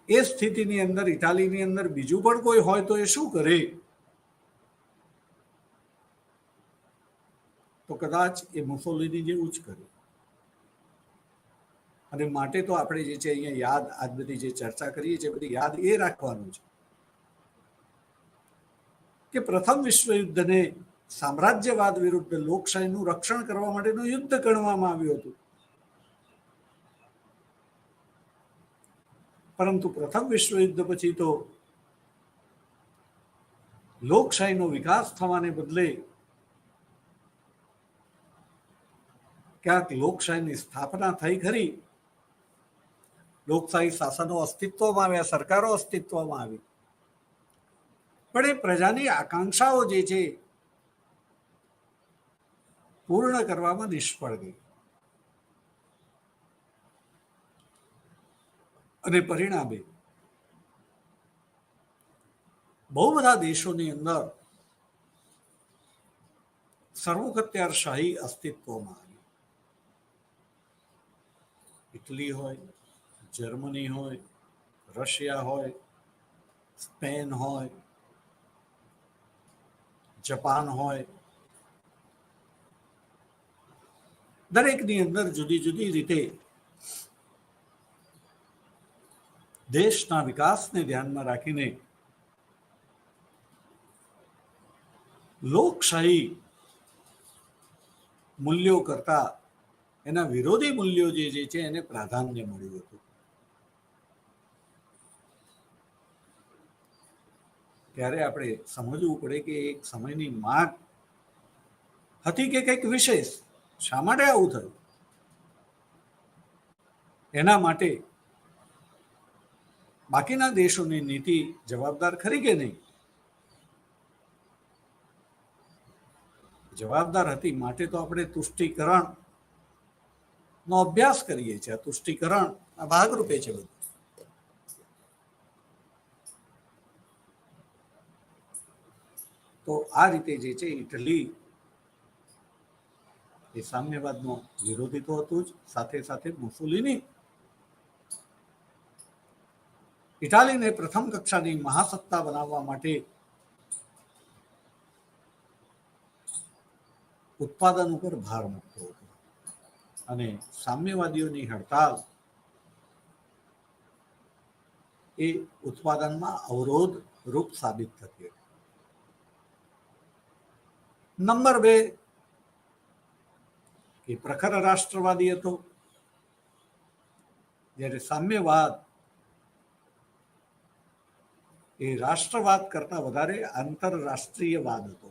Speaker 1: એ સ્થિતિની અંદર ઇટાલીની અંદર બીજું પણ કોઈ હોય તો એ શું કરે? તો કદાચ એ મુસોલિની જેવું જ કરે. અને માટે તો આપણે જે છે અહીંયા યાદ, આજ બધી જે ચર્ચા કરીએ છીએ બધી યાદ એ રાખવાનું છે કે પ્રથમ વિશ્વયુદ્ધને સામ્રાજ્યવાદ વિરુદ્ધ લોકશાહીનું રક્ષણ કરવા માટેનું યુદ્ધ ગણવામાં આવ્યું હતું. પરંતુ પ્રથમ વિશ્વયુદ્ધ પછી તો લોકશાહીનો વિકાસ થવાને બદલે ક્યાંક લોકશાહીની સ્થાપના થઈ ખરી, લોકશાહી શાસનો અસ્તિત્વમાં આવ્યા, સરકારો અસ્તિત્વમાં આવી, પણ એ પ્રજાની આકાંક્ષાઓ જે છે પૂર્ણ કરવામાં નિષ્ફળ ગઈ. અને પરિણામે બહુ બધા દેશોની અંદર સર્વોચ્ચારશાહી અસ્તિત્વમાં આવી. ઇટલી હોય, જર્મની હોય, રશિયા હોય, સ્પેન હોય, જાપાન હોય, દરેકની અંદર જુદી જુદી રીતે દેશના વિકાસને ધ્યાનમાં રાખીને લોકશાહી મૂલ્યો કરતા એના વિરોધી મૂલ્યો જે છે એને પ્રાધાન્ય મળ્યું હતું. ત્યારે આપણે સમજવું પડે કે એક સમયની માંગ હતી કે કંઈક વિશેષ, શા માટે આવું થયું, એના માટે બાકીના દેશોની નીતિ જવાબદાર ખરી કે નહીં? જવાબદાર હતી, માટે તો આપણે તુષ્ટિકરણ નો અભ્યાસ કરીએ છીએ. આ તુષ્ટિકરણ આ ભાગરૂપે છે બધું. તો આ રીતે જે છે ઇટલી એ સામ્યવાદનો વિરોધી તો હતું જ, સાથે સાથે મુસોલિની ઇટાલીને પ્રથમ કક્ષાની મહાસત્તા બનાવવા માટે ઉત્પાદન ઉપર ભાર મૂકતો હતો અને સામ્યવાદીઓની હડતાલ એ ઉત્પાદનમાં અવરોધ રૂપ સાબિત થતી હતી. નંબર 2 એ પ્રખર રાષ્ટ્રવાદી હતો, જ્યારે સામ્યવાદ એ રાષ્ટ્રવાદ કરતા વધારે આંતરરાષ્ટ્રીયવાદ હતો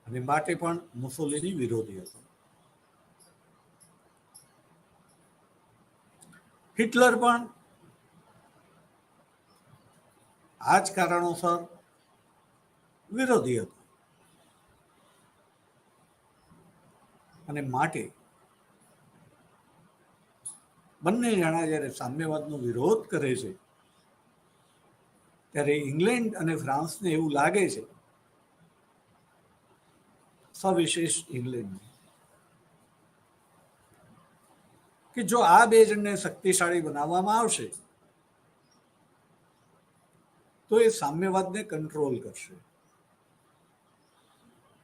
Speaker 1: અને માટે પણ મુસોલિની વિરોધી હતો. હિટલર પણ આ જ કારણોસર વિરોધી હતો અને માટે બંને જણા જ્યારે સામ્યવાદનો વિરોધ કરે છે ત્યારે ઇંગ્લેન્ડ અને ફ્રાન્સને એવું લાગે છે, સવિશેષ ઇંગ્લેન્ડ, કે જો આ બે જણને શક્તિશાળી બનાવવામાં આવશે તો એ સામ્યવાદને કંટ્રોલ કરશે.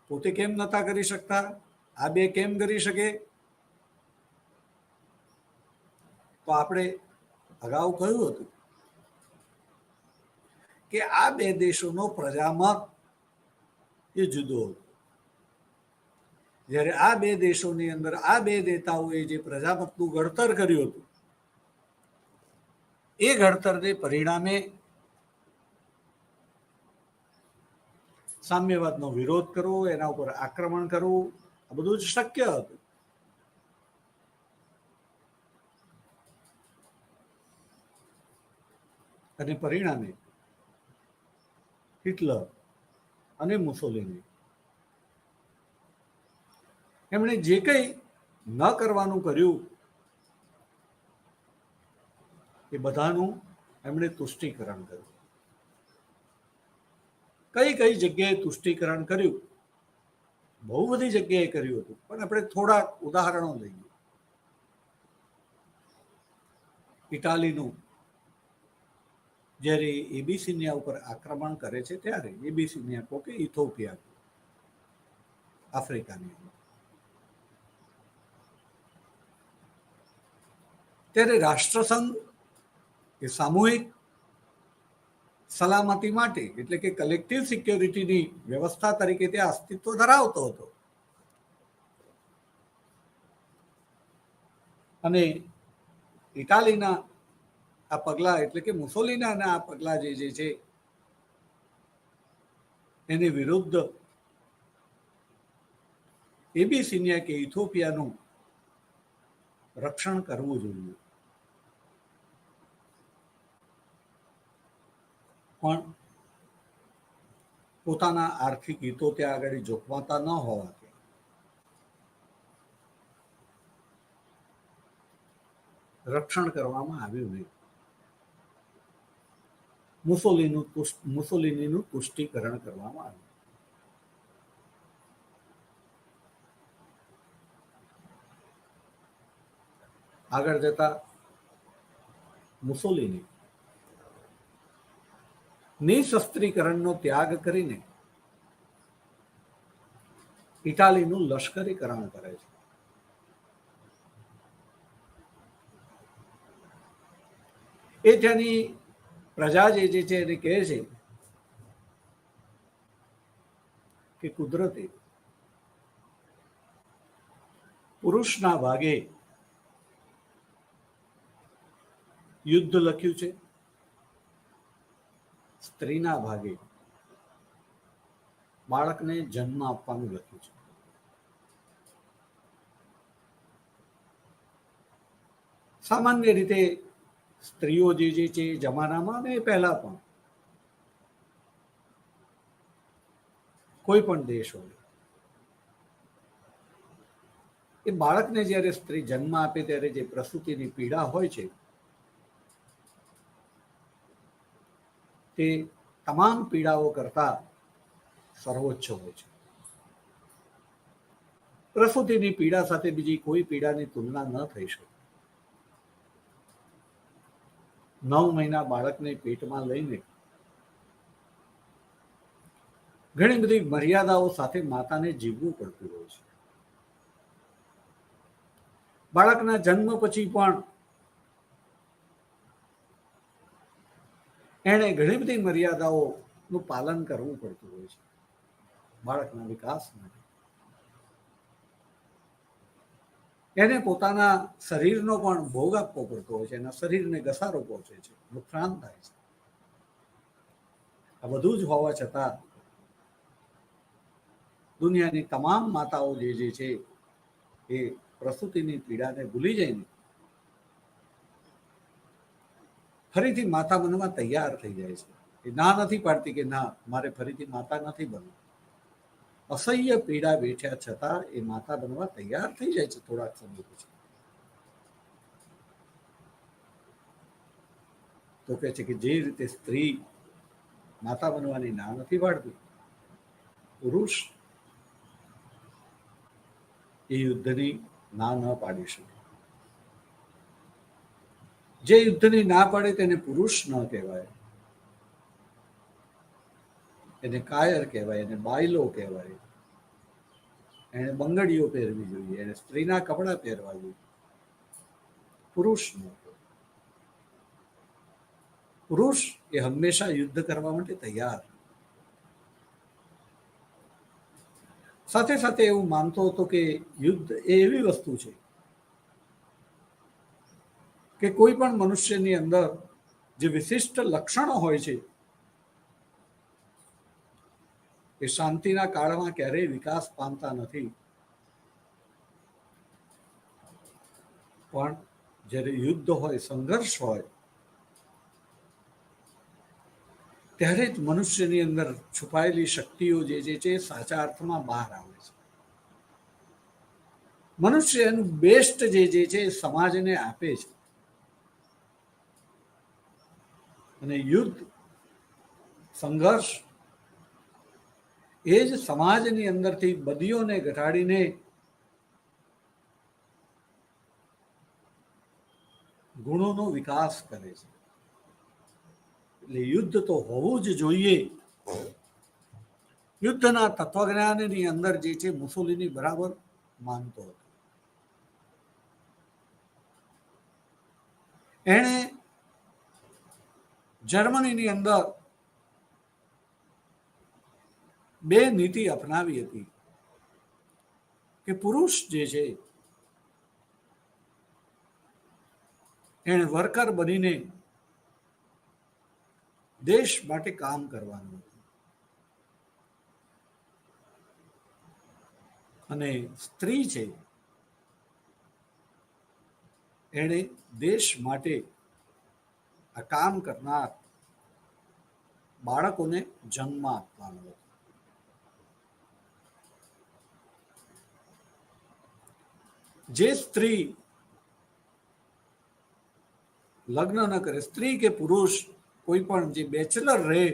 Speaker 1: પોતે કેમ નતા કરી શકતા, આ બે કેમ કરી શકે? તો આપણે અગાઉ કહ્યું હતું કે આ બે દેશોનો પ્રજામત એ જુદો હતો. જ્યારે આ બે દેશોની અંદર આ બે નેતાઓએ જે પ્રજામતનું ઘડતર કર્યું હતું, એ ઘડતરને પરિણામે સામ્યવાદનો વિરોધ કરવો, એના ઉપર આક્રમણ કરવું, આ બધું જ શક્ય હતું. અને પરિણામે હિટલર અને મુસોલિની એમણે જે કંઈ ન કરવાનું કર્યું એ બધાનું એમણે તુષ્ટિકરણ કર્યું. કઈ કઈ જગ્યાએ તુષ્ટિકરણ કર્યું? બહુ બધી જગ્યાએ કર્યું હતું, પણ આપણે થોડાક ઉદાહરણો લઈએ. ઇટાલીનું જ્યારે એબીસિનિયા ઉપર આક્રમણ કરે છે ત્યારે, એબીસિનિયા કહો કે ઇથોપિયા, આફ્રિકાની અંદર, ત્યારે રાષ્ટ્રસંઘ એ સામૂહિક સલામતી માટે, એટલે કે કલેક્ટિવ સિક્યોરિટીની વ્યવસ્થા તરીકે તે અસ્તિત્વ ધરાવતો હતો અને ઇટાલીના આ પગલા, એટલે કે મુસોલિનાના આ પગલા જે છે એની વિરુદ્ધ એબીસિનિયા કે ઇથોપિયાનું રક્ષણ કરવું જોઈએ. પણ પોતાના આર્થિક હિતો ત્યાં આગળ જોખમાતા ન હોવાથી રક્ષણ કરવામાં આવ્યું નહીં. મુસોલિનીનું તુષ્ટિકરણ કરવામાં આવ્યું. આગળ જતા મુસોલિની નિશસ્ત્રીકરણનો ત્યાગ કરીને ઇટાલીનું લશ્કરીકરણ કરે છે. એ ત્યાંની પ્રજા જે છે એને કહે છે કે કુદરતે પુરુષના ભાગે યુદ્ધ લખ્યું છે, સ્ત્રીના ભાગે બાળકને જન્મ આપવાનું લખ્યું છે. સામાન્ય રીતે સ્ત્રીઓ જે છે એ જમાનામાં ને પહેલા પણ કોઈ પણ દેશ હોય, એ બાળકને જ્યારે સ્ત્રી જન્મ આપે ત્યારે જે પ્રસૂતિની પીડા હોય છે તે તમામ પીડાઓ કરતા સર્વોચ્ચ હોય છે. પ્રસૂતિની પીડા સાથે બીજી કોઈ પીડાની તુલના ન થઈ શકે. 9 મહિના બાળકને પેટમાં લઈને ઘણી બધી મર્યાદાઓ સાથે માતાને જીવવું પડતું હોય છે. બાળકના જન્મ પછી પણ એણે ઘણી બધી મર્યાદાઓનું પાલન કરવું પડતું હોય છે બાળકના વિકાસ માટે. એને પોતાના શરીરનો પણ ભોગ આપવો પડતો હોય છે, એના શરીરને ઘસારો પહોંચે છે, નુકસાન થાય છે. આ બધું જ હોવા છતાં દુનિયાની તમામ માતાઓ જે છે એ પ્રસૂતિની પીડાને ભૂલી જઈને ફરીથી માતા બનવા તૈયાર થઈ જાય છે. એ ના નથી પાડતી કે ના, મારે ફરીથી માતા નથી બનવું. અસહ્ય પીડા વેઠ્યા છતાં એ માતા બનવા તૈયાર થઈ જાય છે થોડાક સમય પછી. તો કહે છે કે જે રીતે સ્ત્રી માતા બનવાની ના નથી પાડતી, પુરુષ એ યુદ્ધની ના ન પાડી શકે. જે યુદ્ધની ના પાડે તેને પુરુષ ન કહેવાય, એને કાયર કહેવાય, એને બાયલો કહેવાય. એને બંગડીઓ પહેરવી જોઈએ, એને સ્ત્રીના કપડા પહેરવા જોઈએ, પુરુષ ન. પુરુષ એ હંમેશા યુદ્ધ કરવા માટે તૈયાર. સાથે સાથે એવું માનતો હતો કે યુદ્ધ એ એવી વસ્તુ છે કે કોઈ પણ મનુષ્યની અંદર જે વિશિષ્ટ લક્ષણો હોય છે એ શાંતિના કાળમાં ક્યારેય વિકાસ પામતા નથી, પણ જ્યારે યુદ્ધ હોય, સંઘર્ષ હોય, ત્યારે જ મનુષ્યની અંદર છુપાયેલી શક્તિઓ જે છે સાચા અર્થમાં બહાર આવે છે. મનુષ્ય એનું બેસ્ટ જે છે સમાજને આપે છે. અને યુદ્ધ, સંઘર્ષ એ જ સમાજની અંદરથી બદીઓને ઘટાડીને ગુણોનો વિકાસ કરે છે. એટલે યુદ્ધ તો હોવું જ જોઈએ. યુદ્ધના તત્વજ્ઞાનની અંદર જે છે મુસોલિની બરાબર માનતો હતો. એણે જર્મનીની અંદર 2 નીતિ અપનાવી હતી કે પુરુષ જે છે એને વર્કર બનીને દેશ માટે કામ કરવાનું હતું, અને સ્ત્રી છે એણે દેશ માટે આ કામ કરનાર બાળકોને જન્મ આપવાનો હતો. જે સ્ત્રી લગ્ન ન કરે, સ્ત્રી કે પુરુષ કોઈ પણ જે બેચલર રહે,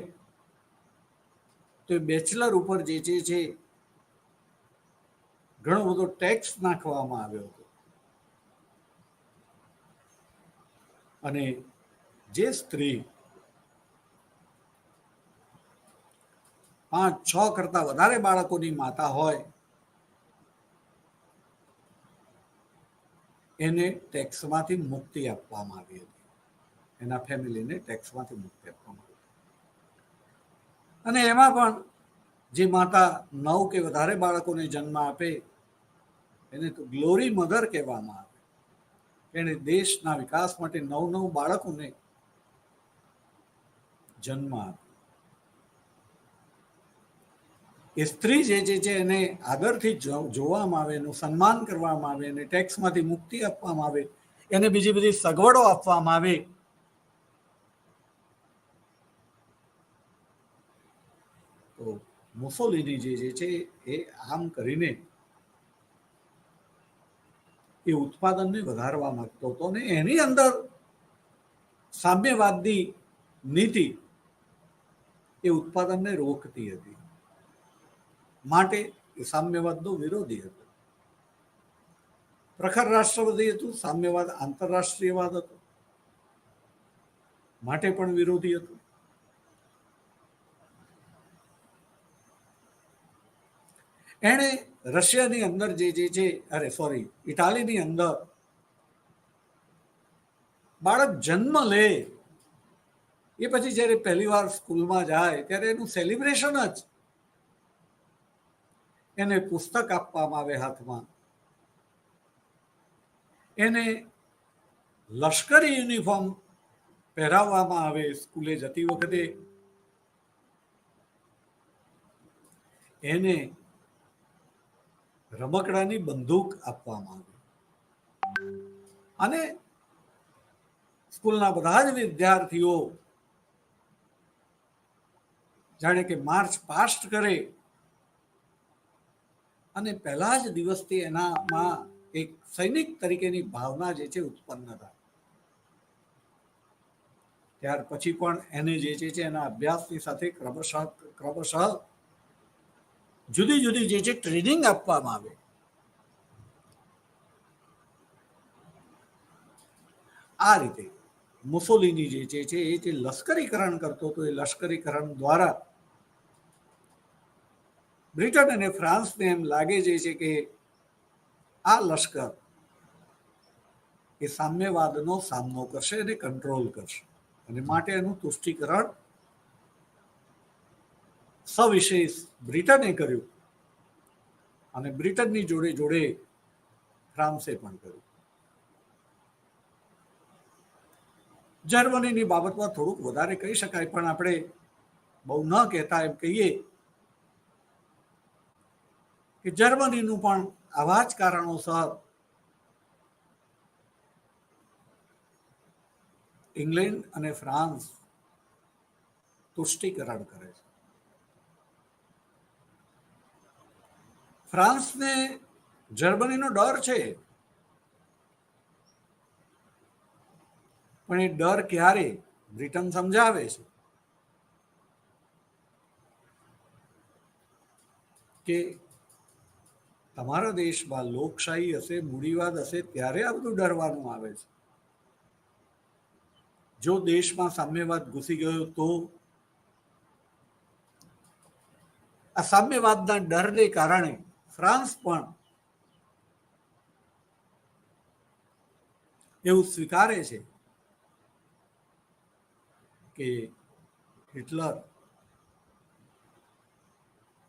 Speaker 1: તો એ બેચલર ઉપર જે છે ઘણો બધો ટેક્સ નાખવામાં આવ્યો હતો. અને જે સ્ત્રી 5-6 કરતા વધારે બાળકોની માતા હોય એને ટેક્સમાંથી મુક્તિ આપવામાં આવી હતી, એના ફેમિલીને ટેક્સમાંથી મુક્તિ આપવામાં આવી. અને એમાં પણ જે માતા 9 કે વધારે બાળકોને જન્મ આપે એને તો ગ્લોરી મધર કહેવામાં આવે. એને દેશના વિકાસ માટે 9 બાળકોને જન્મ આપ્યો. એ સ્ત્રી જે છે એને આદરથી જોવામાં આવે, એનું સન્માન કરવામાં આવે, એને ટેક્સમાંથી મુક્તિ આપવામાં આવે, એને બીજી બધી સગવડો આપવામાં આવે. તો મુસોલિની જે છે એ આમ કરીને એ ઉત્પાદનને વધારવા માંગતો હતો ને એની અંદર સામ્યવાદની નીતિ એ ઉત્પાદનને રોકતી હતી. માટે એ સામ્યવાદનો વિરોધી હતો. પ્રખર રાષ્ટ્રવાદી હતું, સામ્યવાદ આંતરરાષ્ટ્રીયવાદ હતો, માટે પણ વિરોધી હતું. એણે રશિયાની અંદર ઇટાલીની અંદર બાળક જન્મ લે એ પછી જ્યારે પહેલી વાર સ્કૂલમાં જાય ત્યારે એનું સેલિબ્રેશન જ એને પુસ્તક આપવામાં આવે હાથમાં, એને લશ્કરી યુનિફોર્મ પહેરાવવામાં આવે, સ્કૂલે જતી વખતે એને રમકડાની બંદૂક આપવામાં આવે અને સ્કૂલના બધા જ વિદ્યાર્થીઓ જાણે કે માર્ચ પાસ્ટ કરે અને પહેલા જ દિવસથી એનામાં એક સૈનિક તરીકેની ભાવના જે છે ઉત્પન્ન થાય. ત્યાર પછી પણ એને જે છે એના અભ્યાસની સાથે ક્રમશઃ જુદી જુદી જે છે ટ્રેનિંગ આપવામાં આવે. આ રીતે મુસોલિની જે છે એ જે લશ્કરીકરણ કરતો હતો, એ લશ્કરીકરણ દ્વારા બ્રિટન અને ફ્રાન્સને એમ લાગે છે કે આ લશ્કર એ સામ્યવાદનો સામનો કરશે અને કંટ્રોલ કરશે, અને માટે એનું તુષ્ટિકરણ સવિશેષ બ્રિટને કર્યું અને બ્રિટનની જોડે જોડે ફ્રાન્સે પણ કર્યું. જર્મનીની બાબતમાં થોડુંક વધારે કહી શકાય, પણ આપણે બહુ ન કહેતા એમ કહીએ કે જર્મનીનું પણ આવા જ કારણોસર ઇંગ્લેન્ડ અને ફ્રાન્સ તુષ્ટિકરણ કરે છે. ફ્રાન્સને જર્મનીનો ડર છે, પણ એ ડર ક્યારે બ્રિટન સમજાવે છે કે તમારા દેશમાં લોકશાહી હશે, મૂડીવાદ હશે, ત્યારે આ બધું ડરવાનું આવે છે. જો દેશમાં સામ્યવાદ ઘૂસી ગયો તો આ સામ્યવાદના ડરને કારણે ફ્રાન્સ પણ એવું સ્વીકારે છે કે હિટલર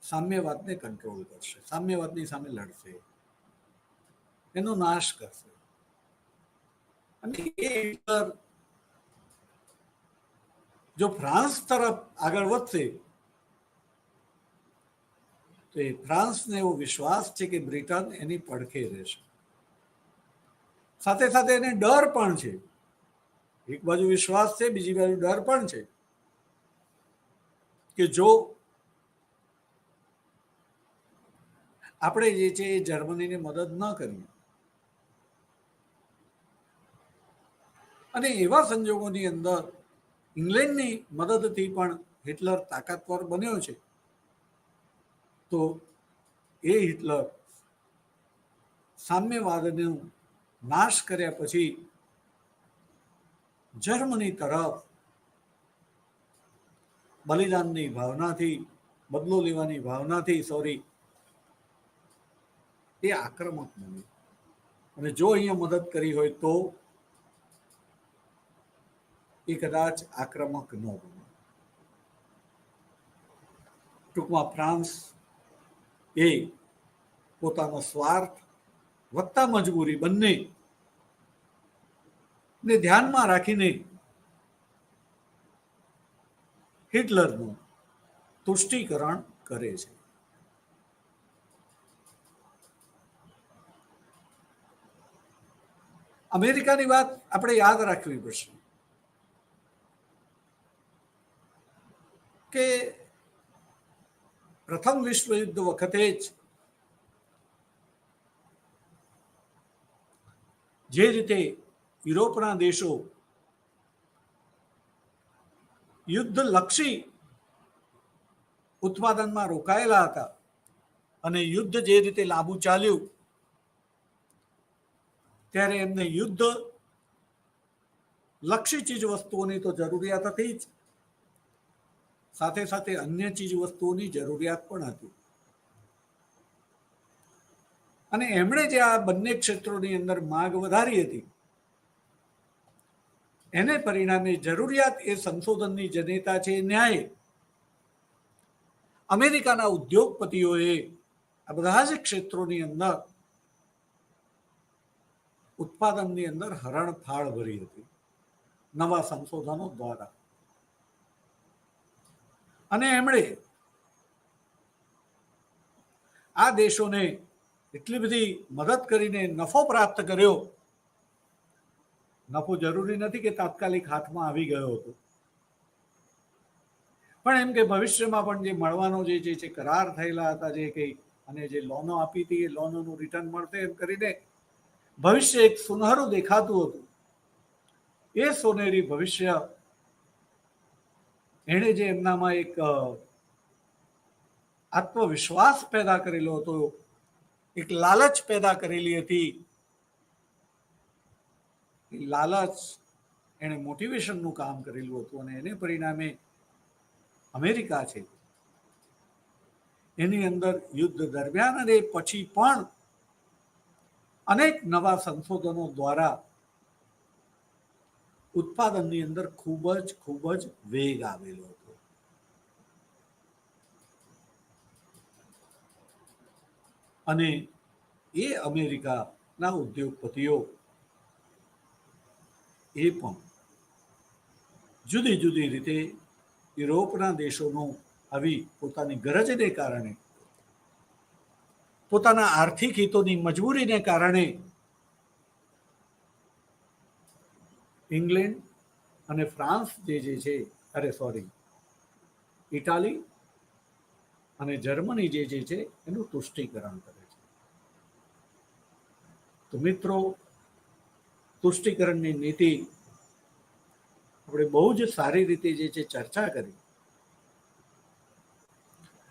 Speaker 1: સામ્યવાદને કંટ્રોલ કરશે, સામ્યવાદની સામે લડશે, એનો નાશ કરશે. અને એ હિટલર જો ફ્રાન્સ તરફ આગળ વધશે તો એ ફ્રાન્સને એવો વિશ્વાસ છે કે બ્રિટન એની પડખે રહેશે. સાથે સાથે એને ડર પણ છે, એક બાજુ વિશ્વાસ છે, બીજી બાજુ ડર પણ છે કે જો આપણે જે છે એ જર્મનીને મદદ ન કરીએ, અને એવા સંજોગોની અંદર ઇંગ્લેન્ડની મદદથી પણ હિટલર તાકાતવર બન્યો છે, તો એ હિટલર સામ્યવાદનો નાશ કર્યા પછી જર્મની તરફ બલિદાનની ભાવનાથી બદલો લેવાની ભાવનાથી સોરી એ આક્રમક બને, અને જો અહીંયા મદદ કરી હોય તો એ કદાચ આક્રમક ન બને. ટૂંકમાં ફ્રાન્સ એ પોતાનો સ્વાર્થ વત્તા મજબૂરી બંને ને ધ્યાનમાં રાખીને હિટલરનું તુષ્ટિકરણ કરે છે. અમેરિકાની વાત આપણે યાદ રાખવી પડશે કે પ્રથમ વિશ્વયુદ્ધ વખતે જ જે રીતે યુરોપના દેશો યુદ્ધલક્ષી ઉત્પાદનમાં રોકાયેલા હતા અને યુદ્ધ જે રીતે લાંબુ ચાલ્યું ત્યારે એમને યુદ્ધ લક્ષી ચીજ વસ્તુઓની તો જરૂરિયાત હતી જ, સાથે સાથે અન્ય ચીજ વસ્તુઓની જરૂરિયાત પણ હતી. અને એમણે જે આ બંને ક્ષેત્રોની અંદર માંગ વધારી હતી એને પરિણામે જરૂરિયાત એ સંશોધનની જનેતા છે ન્યાય અમેરિકાના ઉદ્યોગપતિઓએ આ બધા જ ક્ષેત્રોની અંદર ઉત્પાદનની અંદર હરણફાળ ભરી હતી નવા સંશોધનો દ્વારા. અને એમણે આ દેશોને એટલી બધી મદદ કરીને નફો પ્રાપ્ત કર્યો. નફો જરૂરી નથી કે તાત્કાલિક હાથમાં આવી ગયો હતો, પણ એમ કે ભવિષ્યમાં પણ જે મળવાનો જે છે કરાર થયેલા હતા, જે કઈ અને જે લોનો આપી હતી એ લોનોનું રિટર્ન મળશે એમ કરીને ભવિષ્ય એક સુનહરું દેખાતું હતું. એ સોનેરી ભવિષ્ય એણે જે એમનામાં એક આત્મવિશ્વાસ પેદા કરેલો હતો, એક લાલચ પેદા કરેલી હતી, લાલચ એણે મોટિવેશનનું કામ કરેલું હતું. અને એને પરિણામે અમેરિકા છે એની અંદર યુદ્ધ દરમિયાન અને પછી પણ અનેક નવા સંશોધનો દ્વારા ઉત્પાદનની અંદર ખૂબ જ વેગ આવેલો હતો. અને એ અમેરિકાના ઉદ્યોગપતિઓ એ પણ જુદી જુદી રીતે યુરોપના દેશોનો આવી પોતાની ગરજને કારણે, પોતાના આર્થિક હિતોની મજબૂરીને કારણે ઇંગ્લેન્ડ અને ફ્રાન્સ જે છે ઇટાલી અને જર્મની જે છે એનું તુષ્ટિકરણ કરે છે. તો મિત્રો, તુષ્ટિકરણની નીતિ આપણે બહુ જ સારી રીતે જે છે ચર્ચા કરી.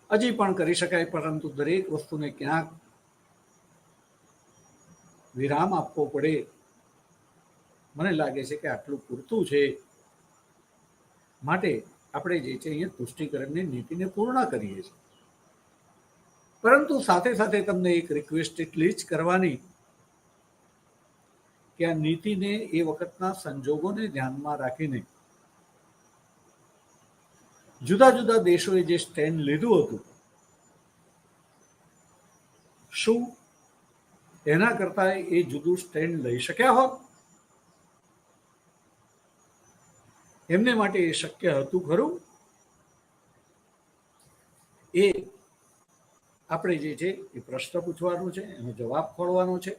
Speaker 1: હજી પણ કરી શકાય, પરંતુ દરેક વસ્તુને ક્યાંક વિરામ આપવો પડે. મને લાગે છે કે આટલું પૂરતું છે, માટે આપણે જે છે અહીંયા તુષ્ટિકરણની નીતિને પૂર્ણ કરીએ છીએ. પરંતુ સાથે સાથે તમને એક રિક્વેસ્ટ એટલી જ કરવાની કે આ નીતિને એ વખતના સંજોગોને ધ્યાનમાં રાખીને જુદા જુદા દેશોએ જે સ્ટેન્ડ લીધું હતું, શું એના કરતા એ જુદું સ્ટેન્ડ લઈ શક્યા હોત? એમને માટે એ શક્ય હતું ખરું? એ આપણે જે છે એ પ્રશ્ન પૂછવાનો છે, એનો જવાબ ખોળવાનો છે.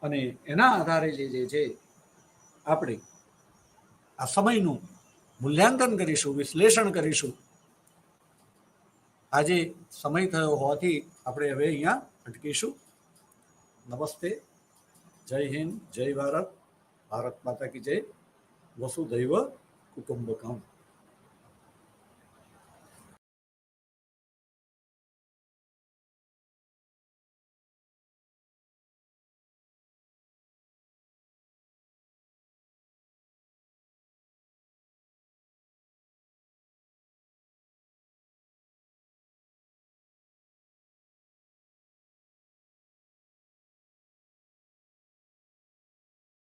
Speaker 1: અને એના આધારે જે છે આપણે આ સમયનું મૂલ્યાંકન કરીશું, વિશ્લેષણ કરીશું. આજે સમય થયો હોવાથી આપણે હવે અહીંયા અટકીશું. નમસ્તે, જય હિન્દ, જય ભારત, ભારત માતા કી જય, વસુધૈવ કુટુંબકમ.